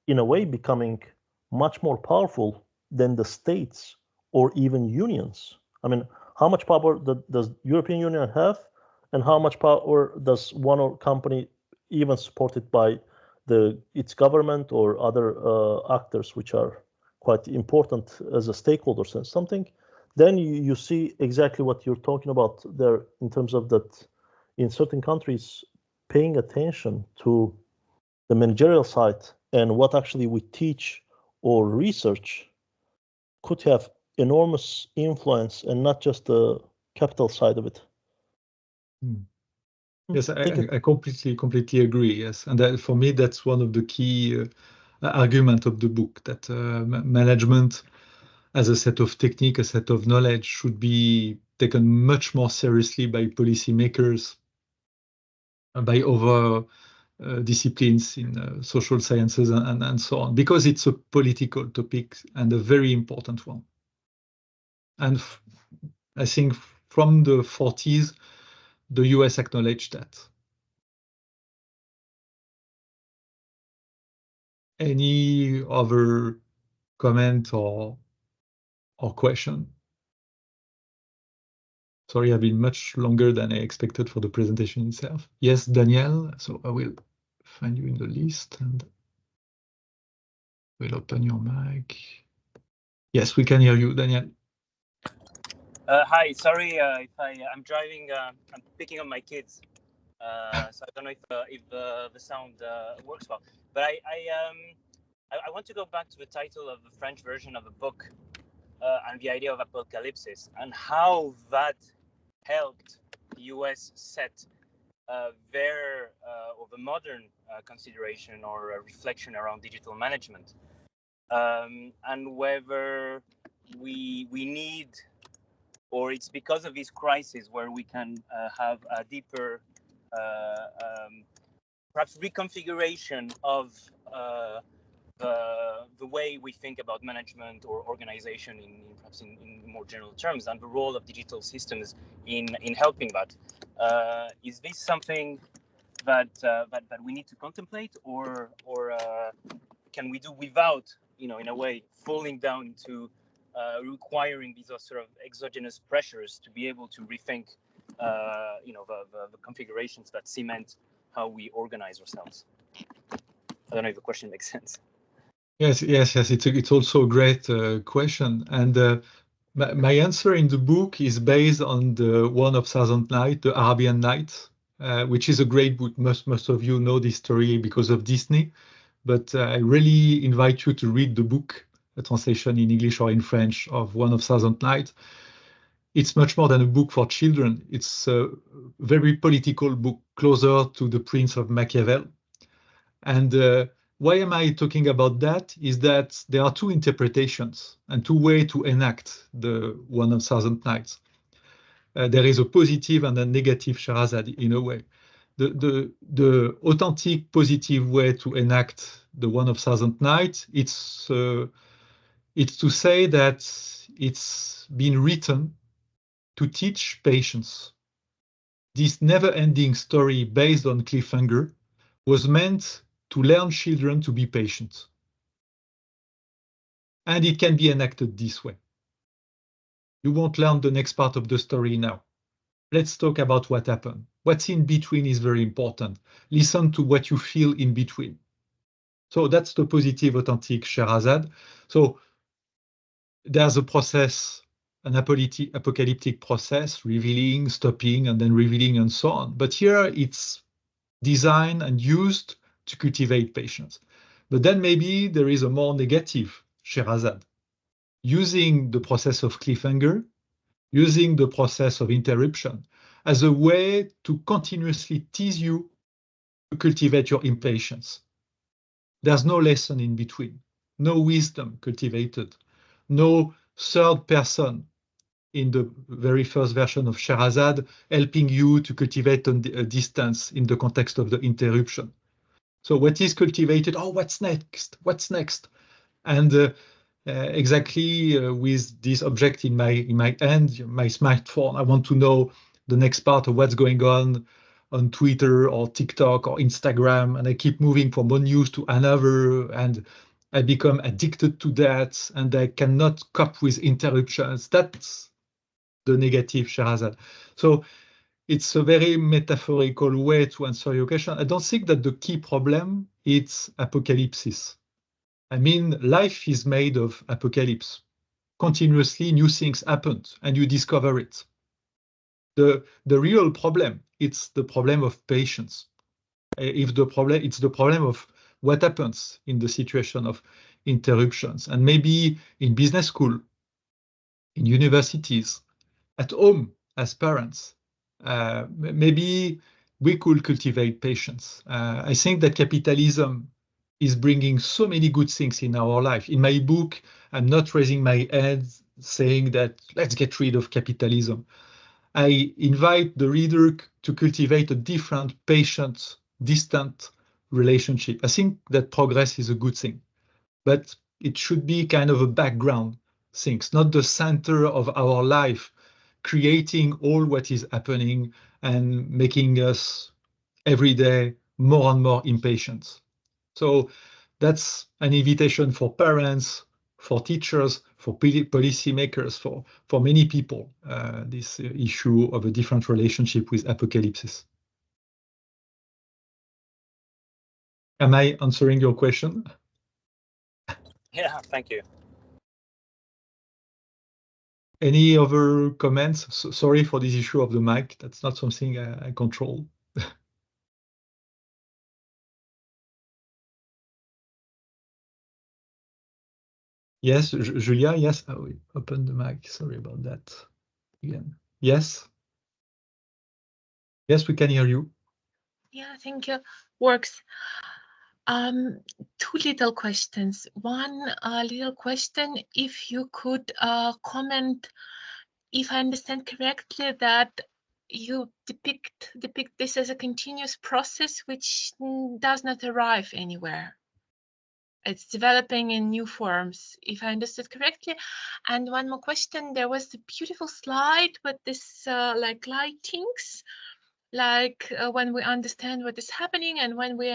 in a way, becoming much more powerful than the states or even unions. I mean, how much power does European Union have, and how much power does one company, even supported by its government or other actors, which are quite important as a stakeholder sense, something? Then you see exactly what you're talking about there in terms of that in certain countries, paying attention to the managerial side and what actually we teach or research could have enormous influence, and not just the capital side of it. Yes, I completely agree. Yes, and that, for me, that's one of the key argument of the book, that management as a set of technique, a set of knowledge, should be taken much more seriously by policymakers, by other disciplines in social sciences and so on, because it's a political topic and a very important one. And I think from the 40s, the US acknowledged that. Any other comment or question? Sorry, I've been much longer than I expected for the presentation itself. Yes, Daniel. So I will find you in the list and we'll open your mic. Yes, we can hear you, Daniel. Hi, sorry if I'm driving. I'm picking up my kids, so I don't know if the sound works well. But I want to go back to the title of the French version of the book and the idea of apocalypse and how that helped the US set their or the modern consideration or reflection around digital management, and whether we need, or it's because of this crisis where we can have a deeper perhaps reconfiguration of the way we think about management or organization perhaps in more general terms, and the role of digital systems in helping that. Is this something that we need to contemplate, or can we do without, in a way, falling down to requiring these sort of exogenous pressures to be able to rethink, the configurations that cement how we organize ourselves? I don't know if the question makes sense. Yes. It's also a great question, and my answer in the book is based on the One of Thousand Nights, the Arabian Nights, which is a great book. Most of you know this story because of Disney, but I really invite you to read the book, a translation in English or in French of One of Thousand Nights. It's much more than a book for children. It's a very political book, closer to the Prince of Machiavel. And why am I talking about that? Is that there are two interpretations and two ways to enact the One of Thousand Nights. There is a positive and a negative Sherazade in a way. The authentic positive way to enact the One of Thousand Nights, it's to say that it's been written to teach patience. This never-ending story based on cliffhanger was meant to learn children to be patient. And it can be enacted this way. You won't learn the next part of the story now. Let's talk about what happened. What's in between is very important. Listen to what you feel in between. So that's the positive, authentic Sherazade. So there's a process, an apocalyptic process, revealing, stopping, and then revealing, and so on. But here it's designed and used to cultivate patience. But then maybe there is a more negative Sherazade, using the process of cliffhanger, using the process of interruption as a way to continuously tease you to cultivate your impatience. There's no lesson in between, no wisdom cultivated, no third person in the very first version of Sherazade helping you to cultivate a distance in the context of the interruption. So what is cultivated? Oh, what's next? What's next? And exactly with this object in my hand, my smartphone, I want to know the next part of what's going on Twitter or TikTok or Instagram, and I keep moving from one news to another, and I become addicted to that, and I cannot cope with interruptions. That's the negative Sherazade. So it's a very metaphorical way to answer your question. I don't think that the key problem is apocalypse. I mean, life is made of apocalypse. Continuously new things happen and you discover it. The real problem, it's the problem of patience. It's the problem of what happens in the situation of interruptions. And maybe in business school, in universities, at home as parents, maybe we could cultivate patience. I think that capitalism is bringing so many good things in our life. In my book, I'm not raising my head saying that let's get rid of capitalism. I invite the reader to cultivate a different, patient, distant relationship. I think that progress is a good thing, but it should be kind of a background thing, not the center of our life. creating all what is happening and making us every day more and more impatient. So that's an invitation for parents, for teachers, for policymakers, for many people, this issue of a different relationship with apocalypse. Am I answering your question? Yeah, thank you. Any other comments? Sorry for this issue of the mic. That's not something I control. Yes, Julia, yes. Oh, we opened the mic. Sorry about that. Again. Yes. Yes, we can hear you. Yeah, thank you. Works. Two little questions. One little question, if you could comment, if I understand correctly, that you depict this as a continuous process which does not arrive anywhere. It's developing in new forms, if I understood correctly. And one more question, there was a beautiful slide with this like lightings, like when we understand what is happening and when we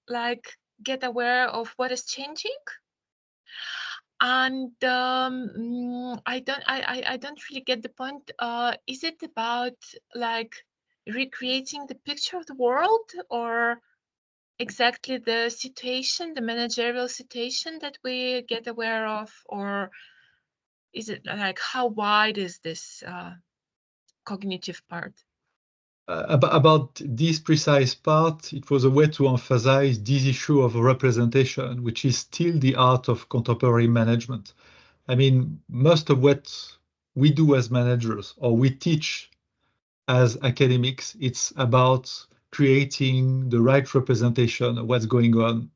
like get aware of what is changing. And I don't really get the point. Is it about like recreating the picture of the world, or exactly the situation, the managerial situation that we get aware of, or is it like how wide is this cognitive part? About this precise part, it was a way to emphasize this issue of representation, which is still the art of contemporary management. I mean, most of what we do as managers or we teach as academics, it's about creating the right representation of what's going on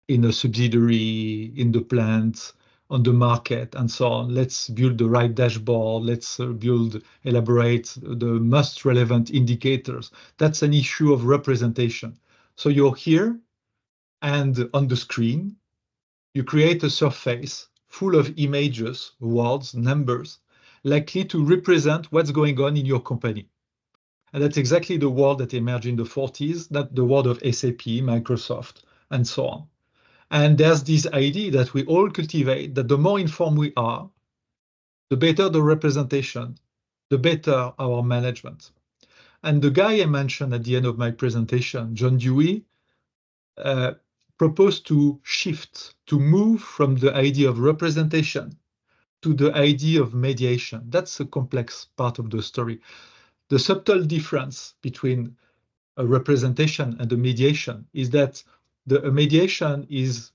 in a subsidiary, in the plant, on the market, and so on. Let's build the right dashboard. Let's elaborate the most relevant indicators. That's an issue of representation. So you're here, and on the screen, you create a surface full of images, words, numbers, likely to represent what's going on in your company. And that's exactly the world that emerged in the 40s, that the world of SAP, Microsoft, and so on. And there's this idea that we all cultivate, that the more informed we are, the better the representation, the better our management. And the guy I mentioned at the end of my presentation, John Dewey, proposed to shift, to move from the idea of representation to the idea of mediation. That's a complex part of the story. The subtle difference between a representation and a mediation is that a mediation is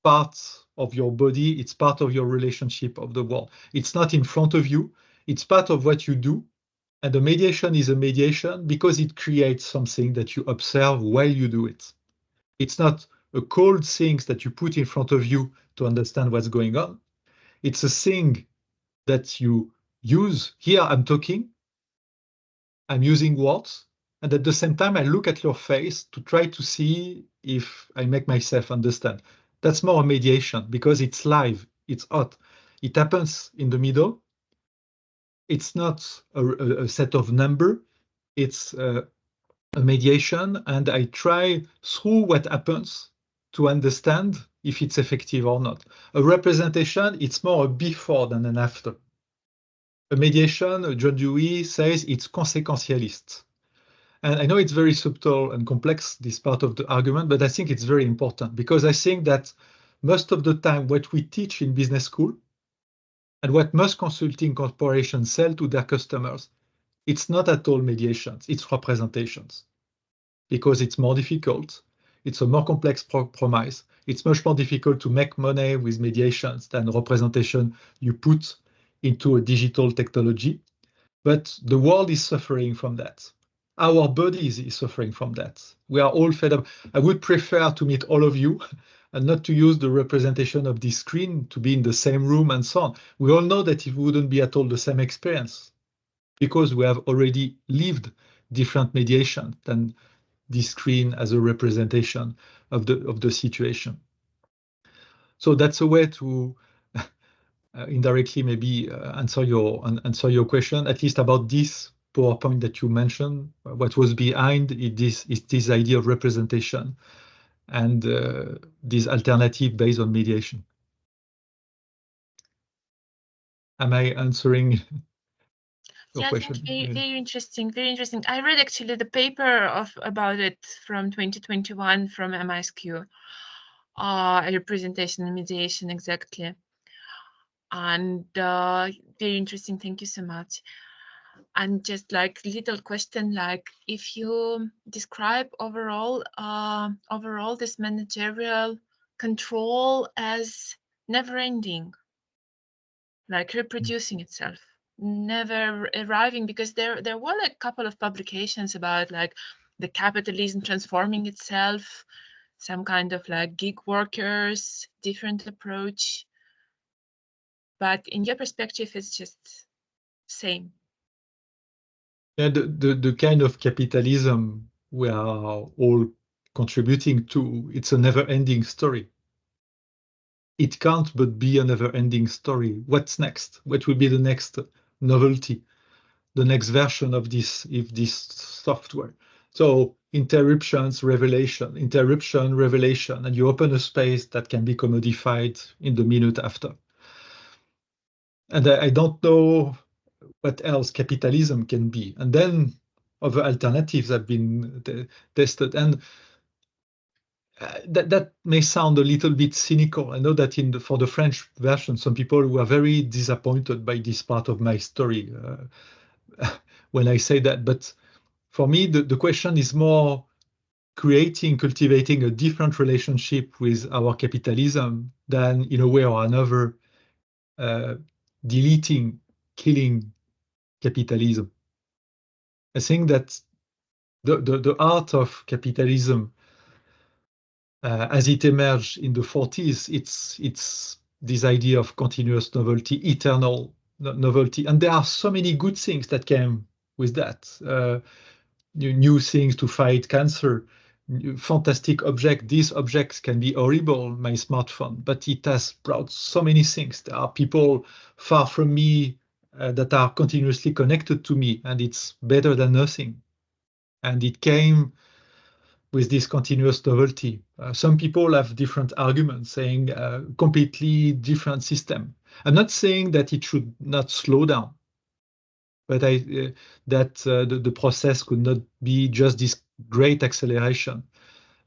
part of your body, it's part of your relationship of the world. It's not in front of you, it's part of what you do. And the mediation is a mediation because it creates something that you observe while you do it. It's not a cold thing that you put in front of you to understand what's going on. It's a thing that you use. Here I'm talking, I'm using words, and at the same time I look at your face to try to see if I make myself understand. That's more a mediation because it's live, it's hot. It happens in the middle. It's not a set of number, it's a mediation, and I try through what happens to understand if it's effective or not. A representation, it's more a before than an after. A mediation, John Dewey says it's consequentialist. And I know it's very subtle and complex, this part of the argument, but I think it's very important because I think that most of the time what we teach in business school and what most consulting corporations sell to their customers, it's not at all mediations, it's representations. Because it's more difficult, it's a more complex promise, it's much more difficult to make money with mediations than representation you put into a digital technology. But the world is suffering from that. Our bodies is suffering from that. We are all fed up. I would prefer to meet all of you and not to use the representation of this screen to be in the same room and so on. We all know that it wouldn't be at all the same experience because we have already lived different mediation than this screen as a representation of the situation. So that's a way to indirectly maybe answer your question, at least about this PowerPoint that you mentioned. What was behind is this idea of representation and this alternative based on mediation. Am I answering your question? Very interesting, very interesting. I read actually the paper about it from 2021 from MSQ, representation and mediation, exactly. And very interesting. Thank you so much. And just like little question, like if you describe overall this managerial control as never ending, like reproducing itself, never arriving, because there were like a couple of publications about like the capitalism transforming itself, some kind of like gig workers, different approach. But in your perspective, it's just same. Yeah, the kind of capitalism we are all contributing to, it's a never-ending story. It can't but be a never-ending story. What's next? What will be the next novelty? The next version of this software? So interruptions, revelation, interruption, revelation, and you open a space that can be commodified in the minute after. And I don't know what else capitalism can be. And then other alternatives have been tested. And that may sound a little bit cynical. I know that for the French version, some people were very disappointed by this part of my story when I say that. But for me, the question is more cultivating a different relationship with our capitalism than, in a way or another, deleting, killing capitalism. I think that the art of capitalism, as it emerged in the 40s, it's this idea of continuous novelty, eternal novelty, and there are so many good things that came with that. New things to fight cancer, fantastic object. These objects can be horrible, my smartphone, but it has brought so many things. There are people far from me that are continuously connected to me, and it's better than nothing. And it came with this continuous novelty. Some people have different arguments, saying completely different system. I'm not saying that it should not slow down, but the process could not be just this great acceleration.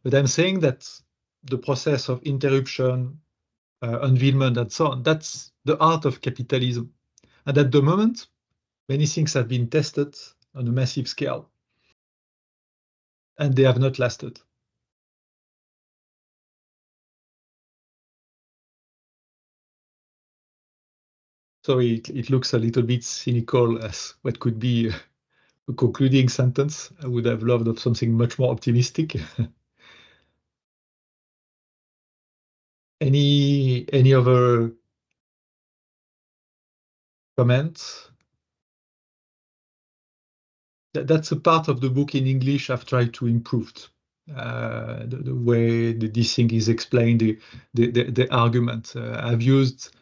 But I'm saying that the process of interruption, unveilment, and so on, that's the art of capitalism. And at the moment, many things have been tested on a massive scale, and they have not lasted. So it looks a little bit cynical as what could be a concluding sentence. I would have loved of something much more optimistic. Any other comments? That's a part of the book in English I've tried to improve. The way this thing is explained, the argument. I've used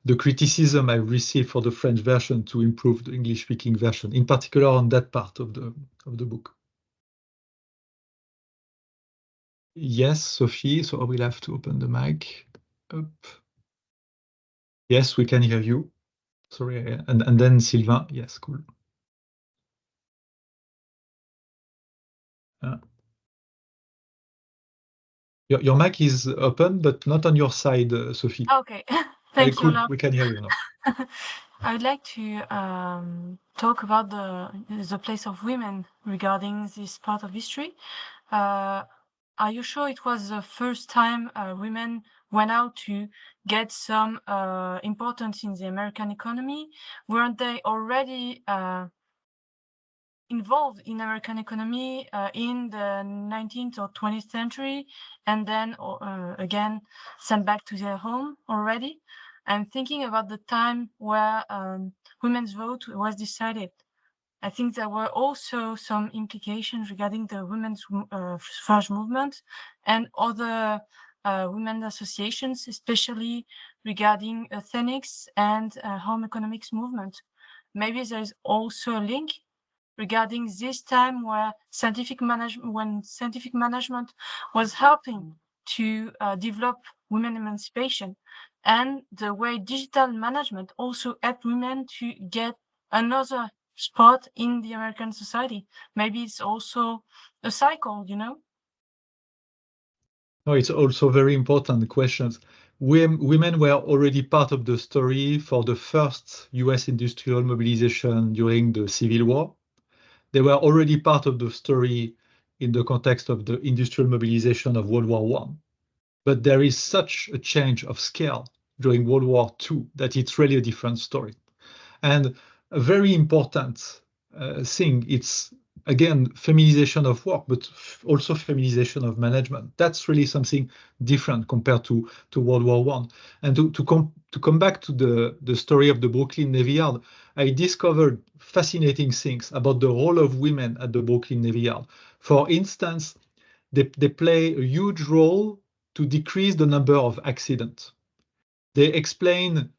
the criticism I received for the French version to improve the English-speaking version, in particular on that part of the book. Yes, Sophie, so I will have to open the mic up. Yes, we can hear you. Sorry, and then Sylvain. Yes, cool. Your mic is open, but not on your side, Sophie. Okay, thank cool. you. We can hear you now. I would like to talk about the place of women regarding this part of history. Are you sure it was the first time women went out to get some importance in the American economy? Weren't they already involved in American economy in the 19th or 20th century, and then again sent back to their home already? I'm thinking about the time where women's vote was decided. I think there were also some implications regarding the women's suffrage movement and other women associations, especially regarding euthanasia and home economics movement. Maybe there is also a link regarding this time where scientific management was helping to develop women emancipation, and the way digital management also helped women to get another spot in the American society. Maybe it's also a cycle, you know? No, it's also very important questions. Women were already part of the story for the first US industrial mobilization during the Civil War. They were already part of the story in the context of the industrial mobilization of World War I. But there is such a change of scale during World War II that it's really a different story. And a very important thing, it's again feminization of work, but also feminization of management. That's really something different compared to World War I. And to come back to the story of the Brooklyn Navy Yard, I discovered fascinating things about the role of women at the Brooklyn Navy Yard. For instance, they play a huge role to decrease the number of accidents. They explain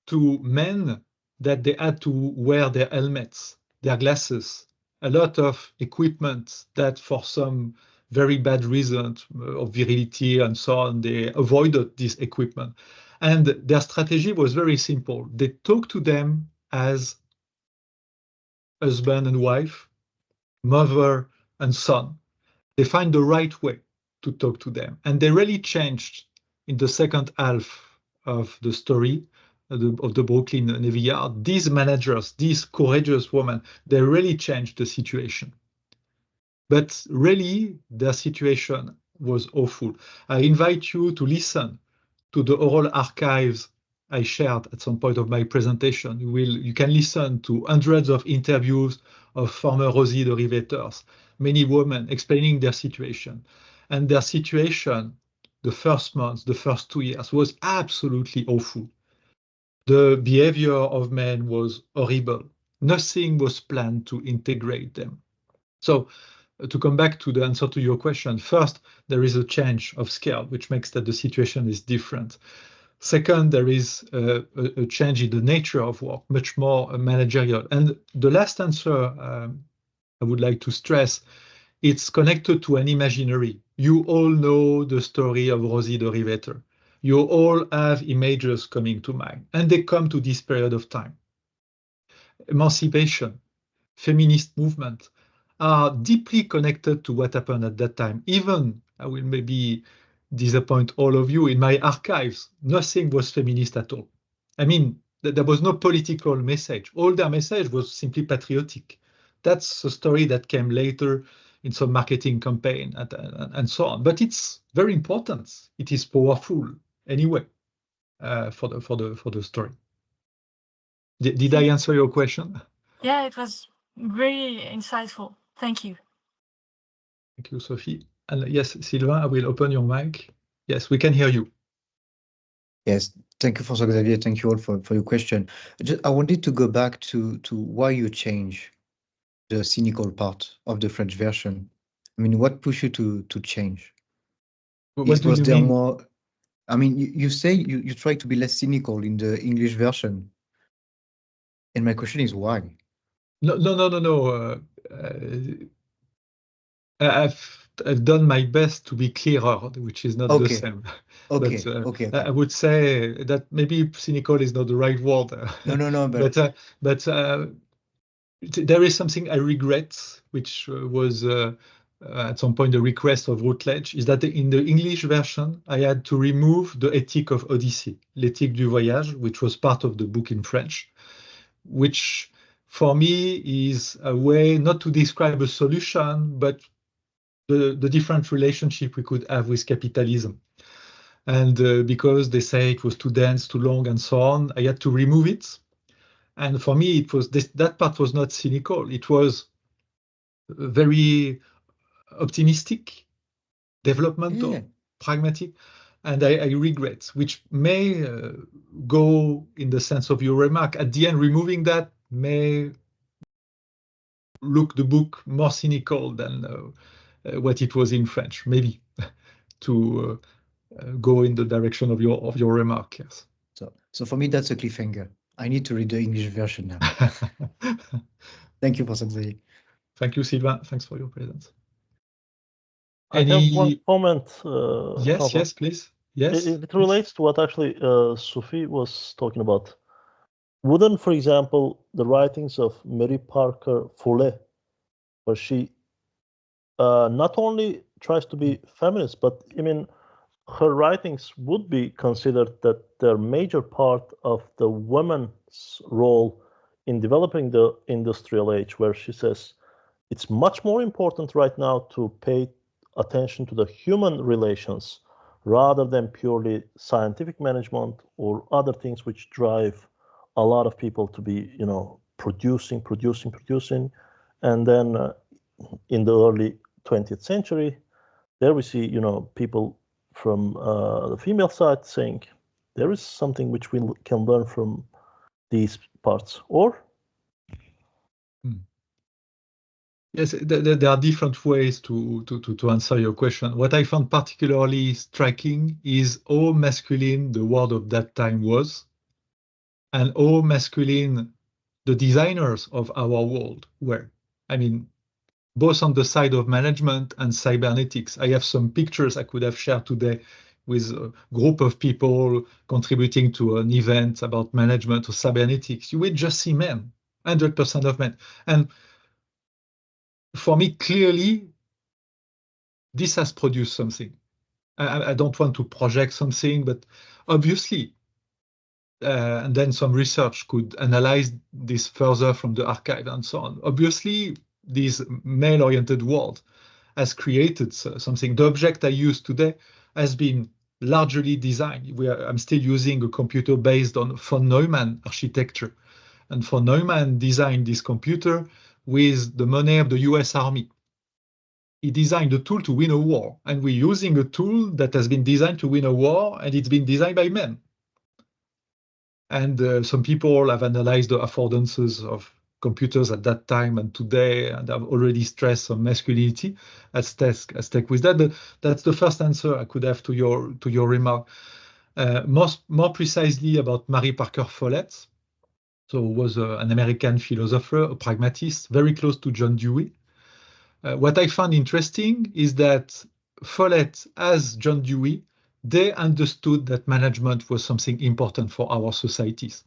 to men that they had to wear their helmets, their glasses, a lot of equipment that for some very bad reasons of virility and so on, they avoided this equipment. And their strategy was very simple. They talked to them as husband and wife, mother and son. They find the right way to talk to them. And they really changed in the second half of the story of the Brooklyn Navy Yard. These managers, these courageous women, they really changed the situation. But really, their situation was awful. I invite you to listen to the oral archives I shared at some point of my presentation. You can listen to hundreds of interviews of former Rosie de Riveters, many women explaining their situation. And their situation, the first months, the first 2 years, was absolutely awful. The behavior of men was horrible. Nothing was planned to integrate them. So to come back to the answer to your question, first, there is a change of scale, which makes that the situation is different. Second, there is a change in the nature of work, much more managerial. And the last answer I would like to stress, it's connected to an imaginary. You all know the story of Rosie de Riveter. You all have images coming to mind, and they come to this period of time. Emancipation, feminist movement are deeply connected to what happened at that time. Even, I will maybe disappoint all of you, in my archives, nothing was feminist at all. I mean, there was no political message. All their message was simply patriotic. That's a story that came later in some marketing campaign and so on. But it's very important. It is powerful anyway for the story. Did I answer your question? Yeah, it was very insightful. Thank you. Thank you, Sophie. And yes, Sylvain, I will open your mic. Yes, we can hear you. Yes, thank you, François Xavier. Thank you all for your question. I wanted to go back to why you change the cynical part of the French version. I mean, what pushed you to change? What do you there mean? more? I mean, you say you try to be less cynical in the English version, and my question is why? No. I've done my best to be clearer, which is not the same. Okay. But Okay. I would say that maybe cynical is not the right word. No. But there is something I regret, which was at some point the request of Routledge, is that in the English version, I had to remove the Éthique of Odyssey, l'éthique du voyage, which was part of the book in French, which for me is a way not to describe a solution, but the different relationship we could have with capitalism. And because they say it was too dense, too long, and so on, I had to remove it. And for me, it was that part was not cynical. It was very optimistic, developmental, pragmatic. And I regret, which may go in the sense of your remark. At the end, removing that may look the book more cynical than what it was in French, maybe, to go in the direction of your remark. Yes. So for me, that's a cliffhanger. I need to read the English version now. Thank you, Professor Xavier. Thank you, Sylvain. Thanks for your presence. I have one comment. Yes, François. yes, please. Yes. It relates to what actually Sophie was talking about. Wouldn't, for example, the writings of Mary Parker Follett, where she not only tries to be feminist, but I mean, her writings would be considered that they're major part of the woman's role in developing the industrial age, where she says it's much more important right now to pay attention to the human relations rather than purely scientific management or other things which drive a lot of people to be, producing. And then in the early 20th century, there we see, people from the female side saying there is something which we can learn from these parts, or Yes, there are different ways to answer your question. What I found particularly striking is how masculine the world of that time was, and how masculine the designers of our world were. I mean, both on the side of management and cybernetics. I have some pictures I could have shared today with a group of people contributing to an event about management or cybernetics. You will just see men, 100% of men. And for me, clearly, this has produced something. I don't want to project something, but obviously, and then some research could analyze this further from the archive and so on. Obviously, this male-oriented world has created something. The object I use today has been largely designed. I'm still using a computer based on von Neumann architecture. And von Neumann designed this computer with the money of the US Army. He designed a tool to win a war, and we're using a tool that has been designed to win a war, and it's been designed by men. And some people have analyzed the affordances of computers at that time and today, and have already stressed some masculinity at stake with that. But that's the first answer I could have to your remark. More precisely about Mary Parker Follett. So was an American philosopher, a pragmatist, very close to John Dewey. What I found interesting is that Follett, as John Dewey, they understood that management was something important for our societies.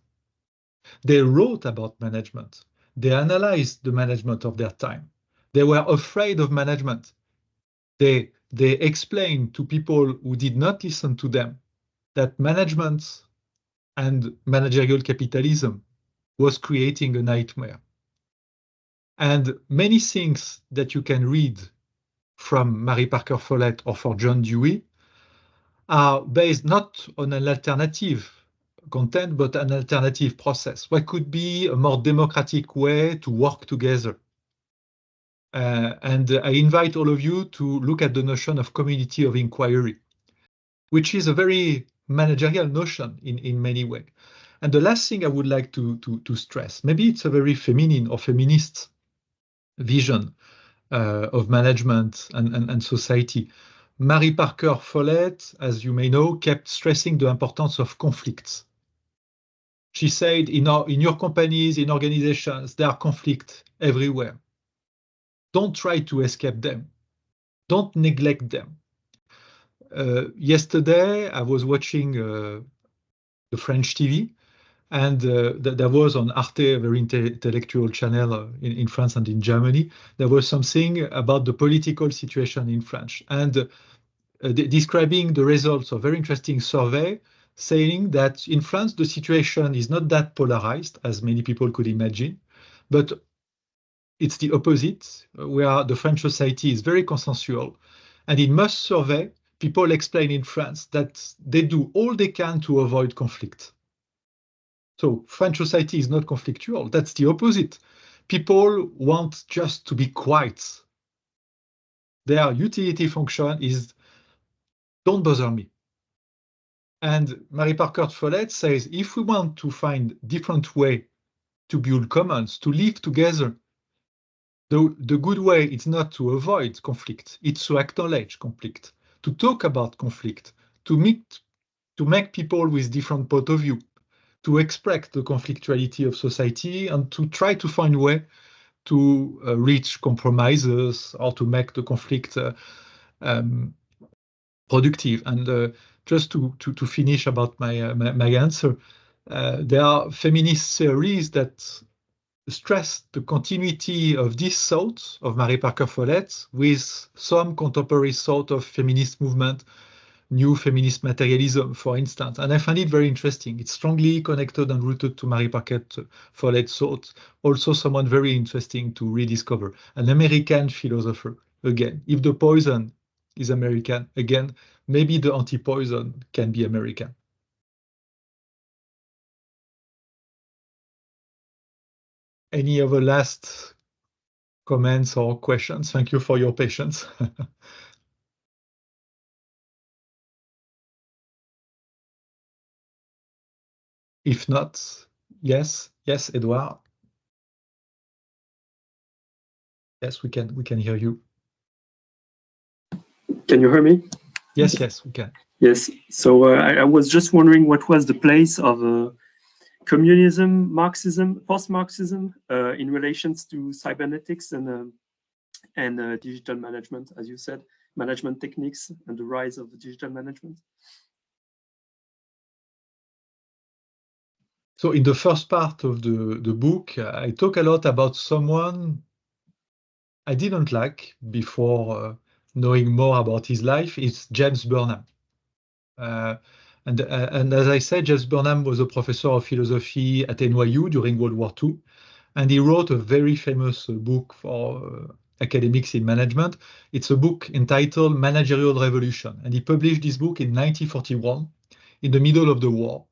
They wrote about management. They analyzed the management of their time. They were afraid of management. They explained to people who did not listen to them that management and managerial capitalism was creating a nightmare. And many things that you can read from Mary Parker Follett or for John Dewey are based not on an alternative content, but an alternative process. What could be a more democratic way to work together? And I invite all of you to look at the notion of community of inquiry, which is a very managerial notion in many ways. And the last thing I would like to stress, maybe it's a very feminine or feminist vision of management and society. Mary Parker Follett, as you may know, kept stressing the importance of conflicts. She said, in your companies, in organizations, there are conflicts everywhere. Don't try to escape them. Don't neglect them. Yesterday, I was watching the French TV, and there was on Arte, a very intellectual channel in France and in Germany, there was something about the political situation in France, and describing the results of a very interesting survey, saying that in France, the situation is not that polarized as many people could imagine, but it's the opposite, where the French society is very consensual. And in most survey, people explain in France that they do all they can to avoid conflict. So French society is not conflictual. That's the opposite. People want just to be quiet. Their utility function is, don't bother me. And Mary Parker Follett says, if we want to find different way to build commons, to live together, the good way is not to avoid conflict, it's to acknowledge conflict, to talk about conflict, to meet to make people with different point of view, to express the conflictuality of society, and to try to find a way to reach compromises or to make the conflict productive. And just to finish about my answer, there are feminist theories that stress the continuity of this thought of Mary Parker Follett with some contemporary thought of feminist movement, new feminist materialism, for instance. And I find it very interesting. It's strongly connected and rooted to Mary Parker Follett's thought. Also someone very interesting to rediscover. An American philosopher, again. If the poison is American, again, maybe the anti-poison can be American. Any other last comments or questions? Thank you for your patience. If not, yes, Edouard. Yes, we can hear you. Can you hear me? Yes, we can. Yes. So I was just wondering what was the place of communism, Marxism, post-Marxism in relations to cybernetics and digital management, as you said, management techniques and the rise of digital management. So in the first part of the book, I talk a lot about someone I didn't like before knowing more about his life. It's James Burnham. And as I said, James Burnham was a professor of philosophy at NYU during World War II. And he wrote a very famous book for academics in management. It's a book entitled Managerial Revolution. And he published this book in 1941, in the middle of the war.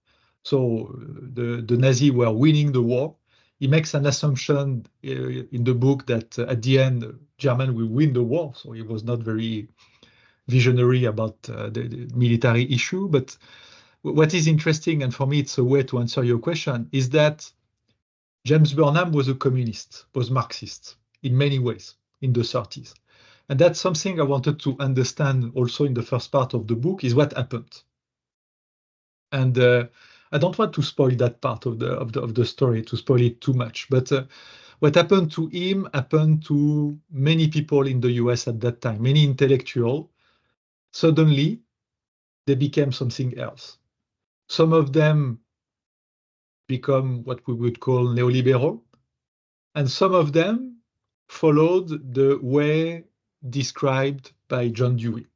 So the Nazis were winning the war. He makes an assumption in the book that at the end, Germany will win the war. So he was not very visionary about the military issue. But what is interesting, and for me it's a way to answer your question, is that James Burnham was a communist, was Marxist in many ways in the 30s. And that's something I wanted to understand also in the first part of the book, is what happened. And I don't want to spoil that part of the story, to spoil it too much. But what happened to him happened to many people in the US at that time, many intellectuals. Suddenly, they became something else. Some of them become what we would call neoliberal, and some of them followed the way described by John Dewey,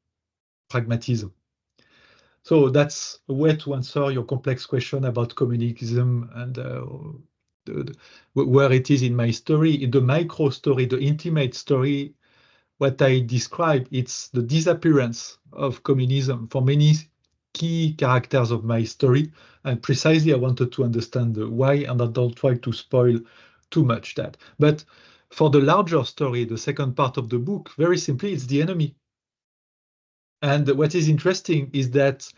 pragmatism. So that's a way to answer your complex question about communism and where it is in my story. In the micro story, the intimate story, what I describe, it's the disappearance of communism for many key characters of my story. And precisely, I wanted to understand why, and I don't try to spoil too much that. But for the larger story, the second part of the book, very simply, it's the enemy. And what is interesting is that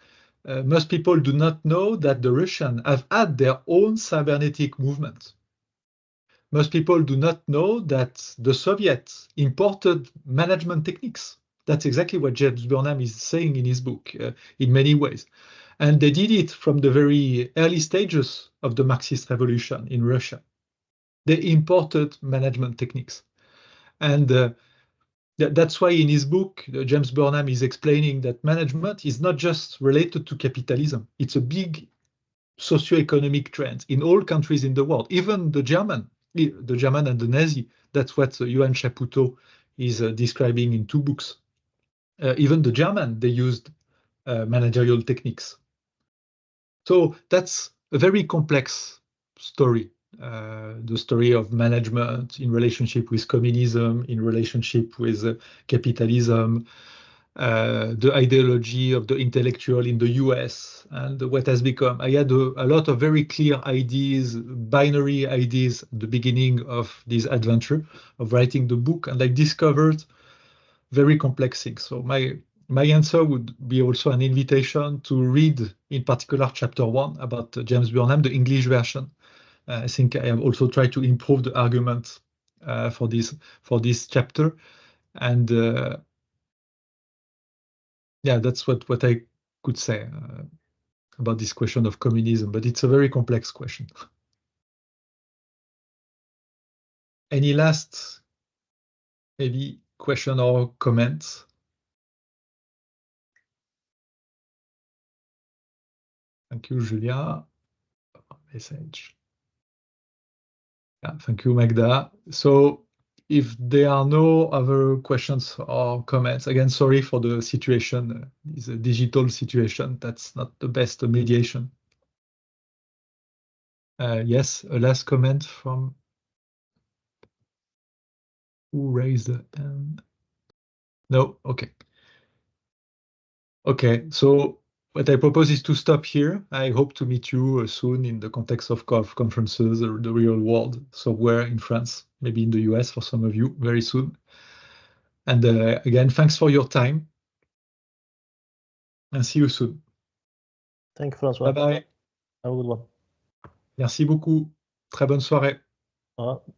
most people do not know that the Russians have had their own cybernetic movement. Most people do not know that the Soviets imported management techniques. That's exactly what James Burnham is saying in his book in many ways. And they did it from the very early stages of the Marxist revolution in Russia. They imported management techniques. And that's why in his book, James Burnham is explaining that management is not just related to capitalism. It's a big socioeconomic trend in all countries in the world, even the German and the Nazi. That's what Johann Chapoutot is describing in two books. Even the German, they used managerial techniques. So that's a very complex story. The story of management in relationship with communism, in relationship with capitalism, the ideology of the intellectual in the US, and what has become. I had a lot of very clear ideas, binary ideas at the beginning of this adventure of writing the book, and I discovered very complex things. So my answer would be also an invitation to read, in particular, chapter 1 about James Burnham, the English version. I think I have also tried to improve the argument for this chapter, and yeah, that's what I could say. about this question of communism, but it's a very complex question. Any last maybe question or comments? Thank you, Julia. Message. Yeah, thank you, Magda. So if there are no other questions or comments, again, sorry for the situation. It's a digital situation. That's not the best mediation. Yes, a last comment from who raised the hand? No, okay. Okay, so what I propose is to stop here. I hope to meet you soon in the context of conferences or the real world, somewhere in France, maybe in the US for some of you very soon. And again, thanks for your time and see you soon. Thank you, François. Bye bye. Have a good one. Merci beaucoup. Très bonne soirée. Au revoir.